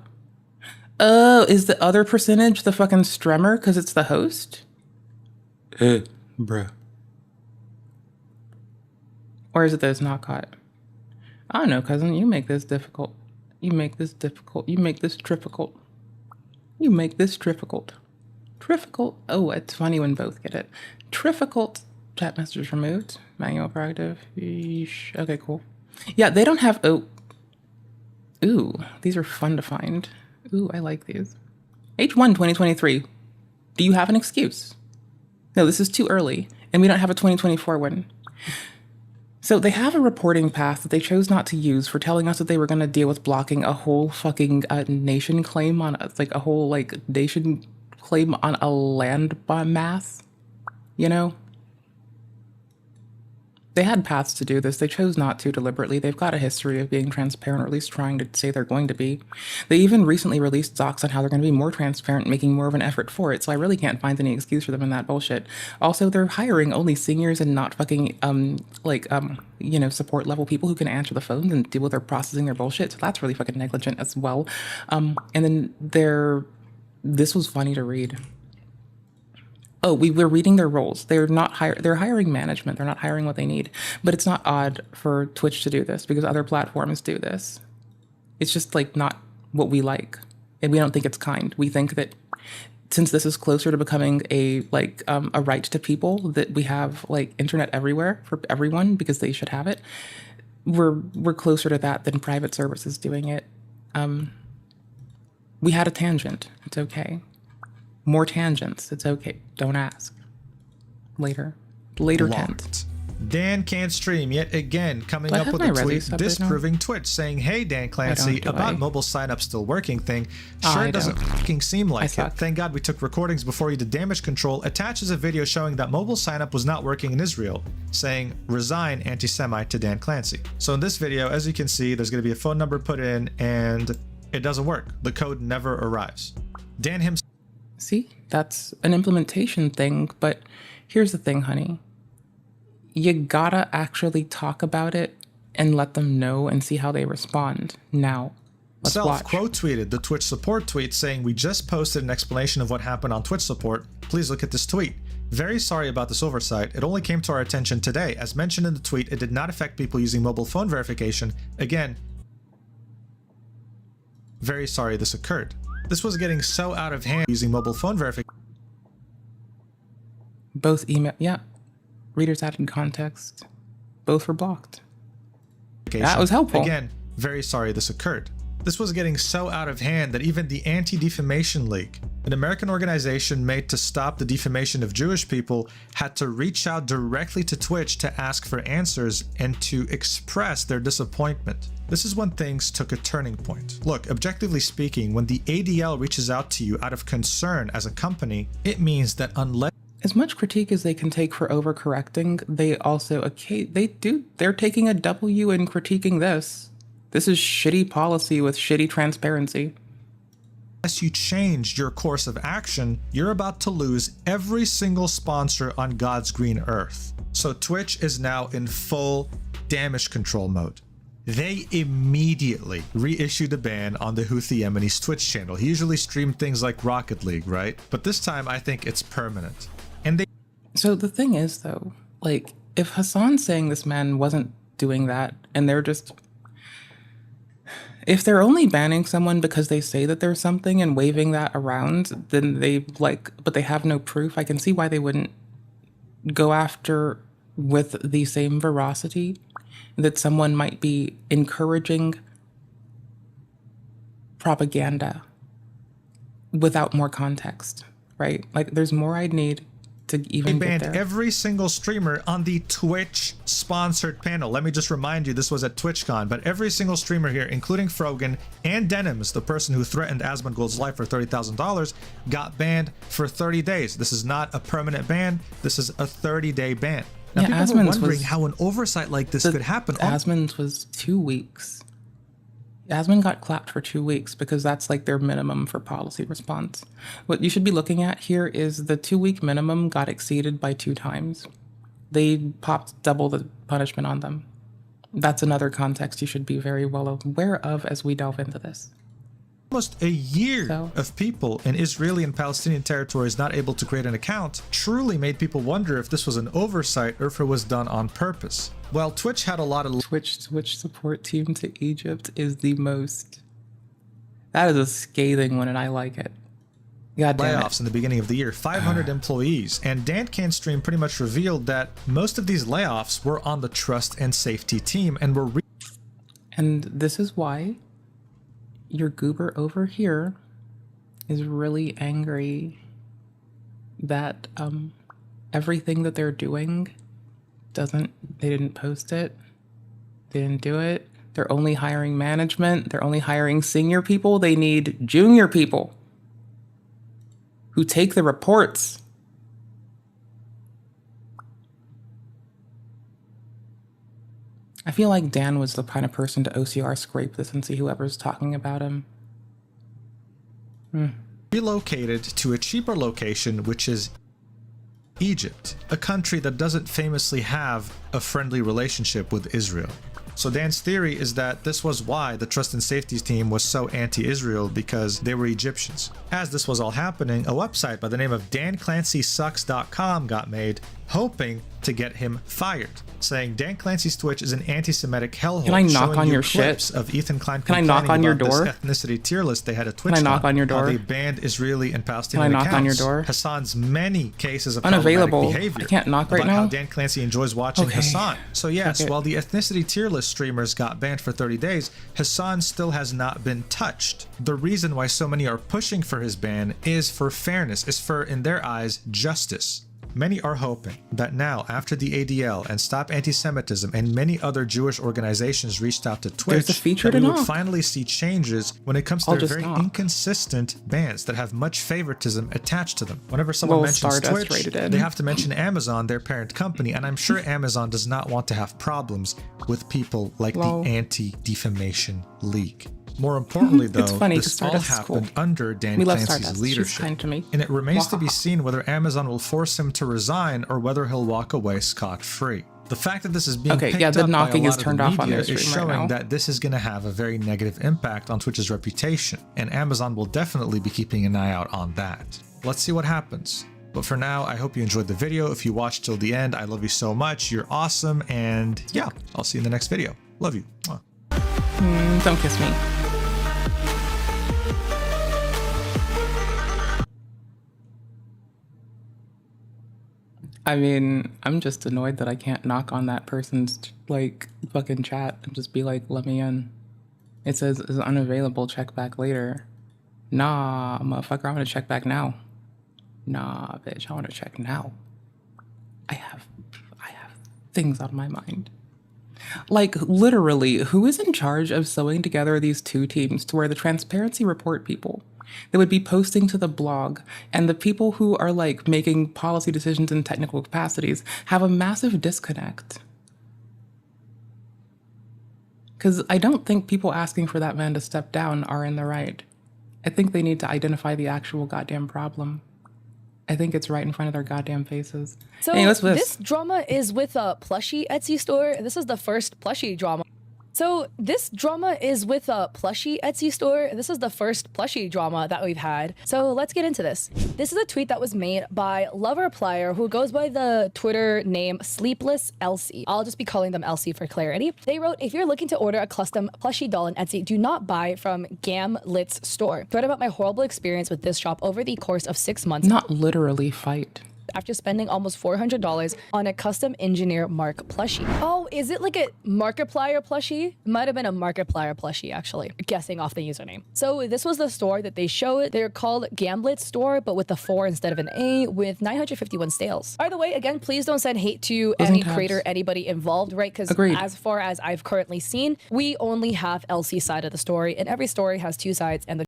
Oh, is the other percentage the fucking stremmer because it's the host? Bruh. Or is it that it's not caught? I don't know, cousin. You make this difficult. You make this difficult. You make this difficult. You make this difficult. Difficult. Oh, it's funny when both get it. Difficult. Chat message removed. Manual proactive. Yeesh. Okay, cool. Yeah, they don't have... Oh. Ooh, these are fun to find. Ooh, I like these. H1 2023. Do you have an excuse? No, this is too early, and we don't have a 2024 one. So they have a reporting path that they chose not to use for telling us that they were going to deal with blocking a whole fucking nation claim on, like, a whole, like, nation claim on a land mass, you know? They had paths to do this. They chose not to deliberately. They've got a history of being transparent, or at least trying to say they're going to be. They even recently released docs on how they're going to be more transparent, making more of an effort for it. So I really can't find any excuse for them in that bullshit. Also, they're hiring only seniors and not fucking, you know, support level people who can answer the phones and deal with their processing their bullshit. So that's really fucking negligent as well. And then this was funny to read. Oh, we're reading their roles. They're hiring management. They're not hiring what they need. But it's not odd for Twitch to do this because other platforms do this. It's just like not what we like. And we don't think it's kind. We think that since this is closer to becoming a right to people, that we have like internet everywhere for everyone because they should have it. We're closer to that than private services doing it. We had a tangent. It's okay. More tangents. It's okay. Don't ask. Later tent. Dan can't stream yet again, coming up with a tweet disproving Twitch, saying, "Hey Dan Clancy, about mobile sign-up still working thing. Sure doesn't fucking seem like it. Thank God we took recordings before you did damage control." Attaches a video showing that mobile sign-up was not working in Israel, saying, "Resign anti-Semite to Dan Clancy." So in this video, as you can see, there's going to be a phone number put in, and it doesn't work. The code never arrives. Dan himself. See, that's an implementation thing, but here's the thing, honey. You gotta actually talk about it and let them know and see how they respond. Now, let's watch. Quote tweeted the Twitch support tweet saying, "We just posted an explanation of what happened on Twitch support. Please look at this tweet. Very sorry about this oversight. It only came to our attention today. As mentioned in the tweet, it did not affect people using mobile phone verification. Again, very sorry this occurred. This was getting so out of hand using mobile phone verification." Both email, yeah. Readers added context. Both were blocked. That was helpful. Again, very sorry this occurred. This was getting so out of hand that even the Anti-Defamation League, an American organization made to stop the defamation of Jewish people, had to reach out directly to Twitch to ask for answers and to express their disappointment. This is when things took a turning point. Look, objectively speaking, when the ADL reaches out to you out of concern as a company, it means that unless... As much critique as they can take for overcorrecting, they also, they're taking a W in critiquing this. This is shitty policy with shitty transparency. Unless you change your course of action, you're about to lose every single sponsor on God's green earth. So Twitch is now in full damage control mode. They immediately reissued a ban on the Houthi Yemeni's Twitch channel. He usually streamed things like Rocket League, right? But this time I think it's permanent. And So the thing is though, like, if Hassan's saying this man wasn't doing that and they're just... If they're only banning someone because they say that there's something and waving that around, then but they have no proof, I can see why they wouldn't go after with the same veracity that someone might be encouraging propaganda without more context, right? Like, there's more I'd need to even They get banned there. every single streamer on the Twitch sponsored panel. Let me just remind you, this was at TwitchCon, but every single streamer here, including Frogan and Denims, the person who threatened Asmongold's life for $30,000, got banned for 30 days. This is not a permanent ban. This is a 30-day ban. Now, Yeah, people were Asmon's wondering was- how an oversight like this could happen. Asmon's was 2 weeks. Asmon got clapped for 2 weeks because that's like their minimum for policy response. What you should be looking at here is the 2-week minimum got exceeded by 2 times. They popped double the punishment on them. That's another context you should be very well aware of as we delve into this. Almost a year of people in Israeli and Palestinian territories not able to create an account truly made people wonder if this was an oversight or if it was done on purpose. Well, Twitch had a lot of Twitch support team to Egypt is the most. That is a scathing one, and I like it. God damn layoffs in the beginning of the year, 500 employees, and DanCan's stream pretty much revealed that most of these layoffs were on the trust and safety team and were. And this is why your goober over here is really angry that everything that they're doing they didn't post it, they didn't do it. They're only hiring management, they're only hiring senior people. They need junior people who take the reports. I feel like Dan was the kind of person to OCR scrape this and see whoever's talking about him. Relocated to a cheaper location, which is Egypt, a country that doesn't famously have a friendly relationship with Israel. So Dan's theory is that this was why the trust and safety team was so anti-Israel, because they were Egyptians. As this was all happening, a website by the name of DanClancySucks.com got made, hoping to get him fired, saying Dan Clancy's Twitch is an anti-Semitic hellhole. Can I knock showing on you your clips shit? Of Ethan Klein Can I knock on your door? This ethnicity tier list they had a Twitch. Can I knock on your door? How they banned Israeli and Palestinian Can I knock accounts. on your door? Hassan's many cases of Unavailable. problematic behavior. I can't knock right about now. How Dan Clancy enjoys watching Hassan. So yes, while the ethnicity tier list streamers got banned for 30 days, Hassan still has not been touched. The reason why so many are pushing for his ban is for fairness, is for, in their eyes, justice. Many are hoping that now, after the ADL and Stop Anti-Semitism and many other Jewish organizations reached out to Twitch, that we would finally see changes when it comes to their very inconsistent bans that have much favoritism attached to them. Whenever someone mentions Twitch, they have to mention Amazon, their parent company, and I'm sure Amazon does not want to have problems with people like the Anti-Defamation League. More importantly, though, this all happened under Dan Clancy's leadership, and it remains to be seen whether Amazon will force him to resign or whether he'll walk away scot-free. The fact that this is being picked up by a lot of the media is showing that this is going to have a very negative impact on Twitch's reputation, and Amazon will definitely be keeping an eye out on that. Let's see what happens. But for now, I hope you enjoyed the video. If you watched till the end, I love you so much. You're awesome, and yeah, I'll see you in the next video. Love you. Don't kiss me. I mean, I'm just annoyed that I can't knock on that person's, like, fucking chat and just be like, let me in. It says, is unavailable, check back later. Nah, motherfucker, I want to check back now. Nah, bitch, I want to check now. I have things on my mind. Like, literally, who is in charge of sewing together these two teams to where the transparency report people they would be posting to the blog, and the people who are like making policy decisions in technical capacities have a massive disconnect? Because I don't think people asking for that man to step down are in the right. I think they need to identify the actual goddamn problem. I think it's right in front of their goddamn faces. So this drama is with a plushie Etsy store. This is the first plushie drama. So this drama is with a plushie Etsy store. This is the first plushie drama that we've had. So let's get into this. This is a tweet that was made by Lover Plier, who goes by the Twitter name Sleepless Elsie. I'll just be calling them Elsie for clarity. They wrote, if you're looking to order a custom plushie doll on Etsy, do not buy from Gamlit's store. Read about my horrible experience with this shop over the course of 6 months. Not literally fight. After spending almost $400 on a custom engineer Mark plushie. Oh, is it like a Markiplier plushie? It might have been a Markiplier plushie, actually, guessing off the username. So this was the store that they showed. They're called Gamblit's store, but with a 4 instead of an A, with 951 sales. By the way, again, please don't send hate to any creator, anybody involved, right? Because as far as I've currently seen, we only have Elsie's side of the story, and every story has two sides, and the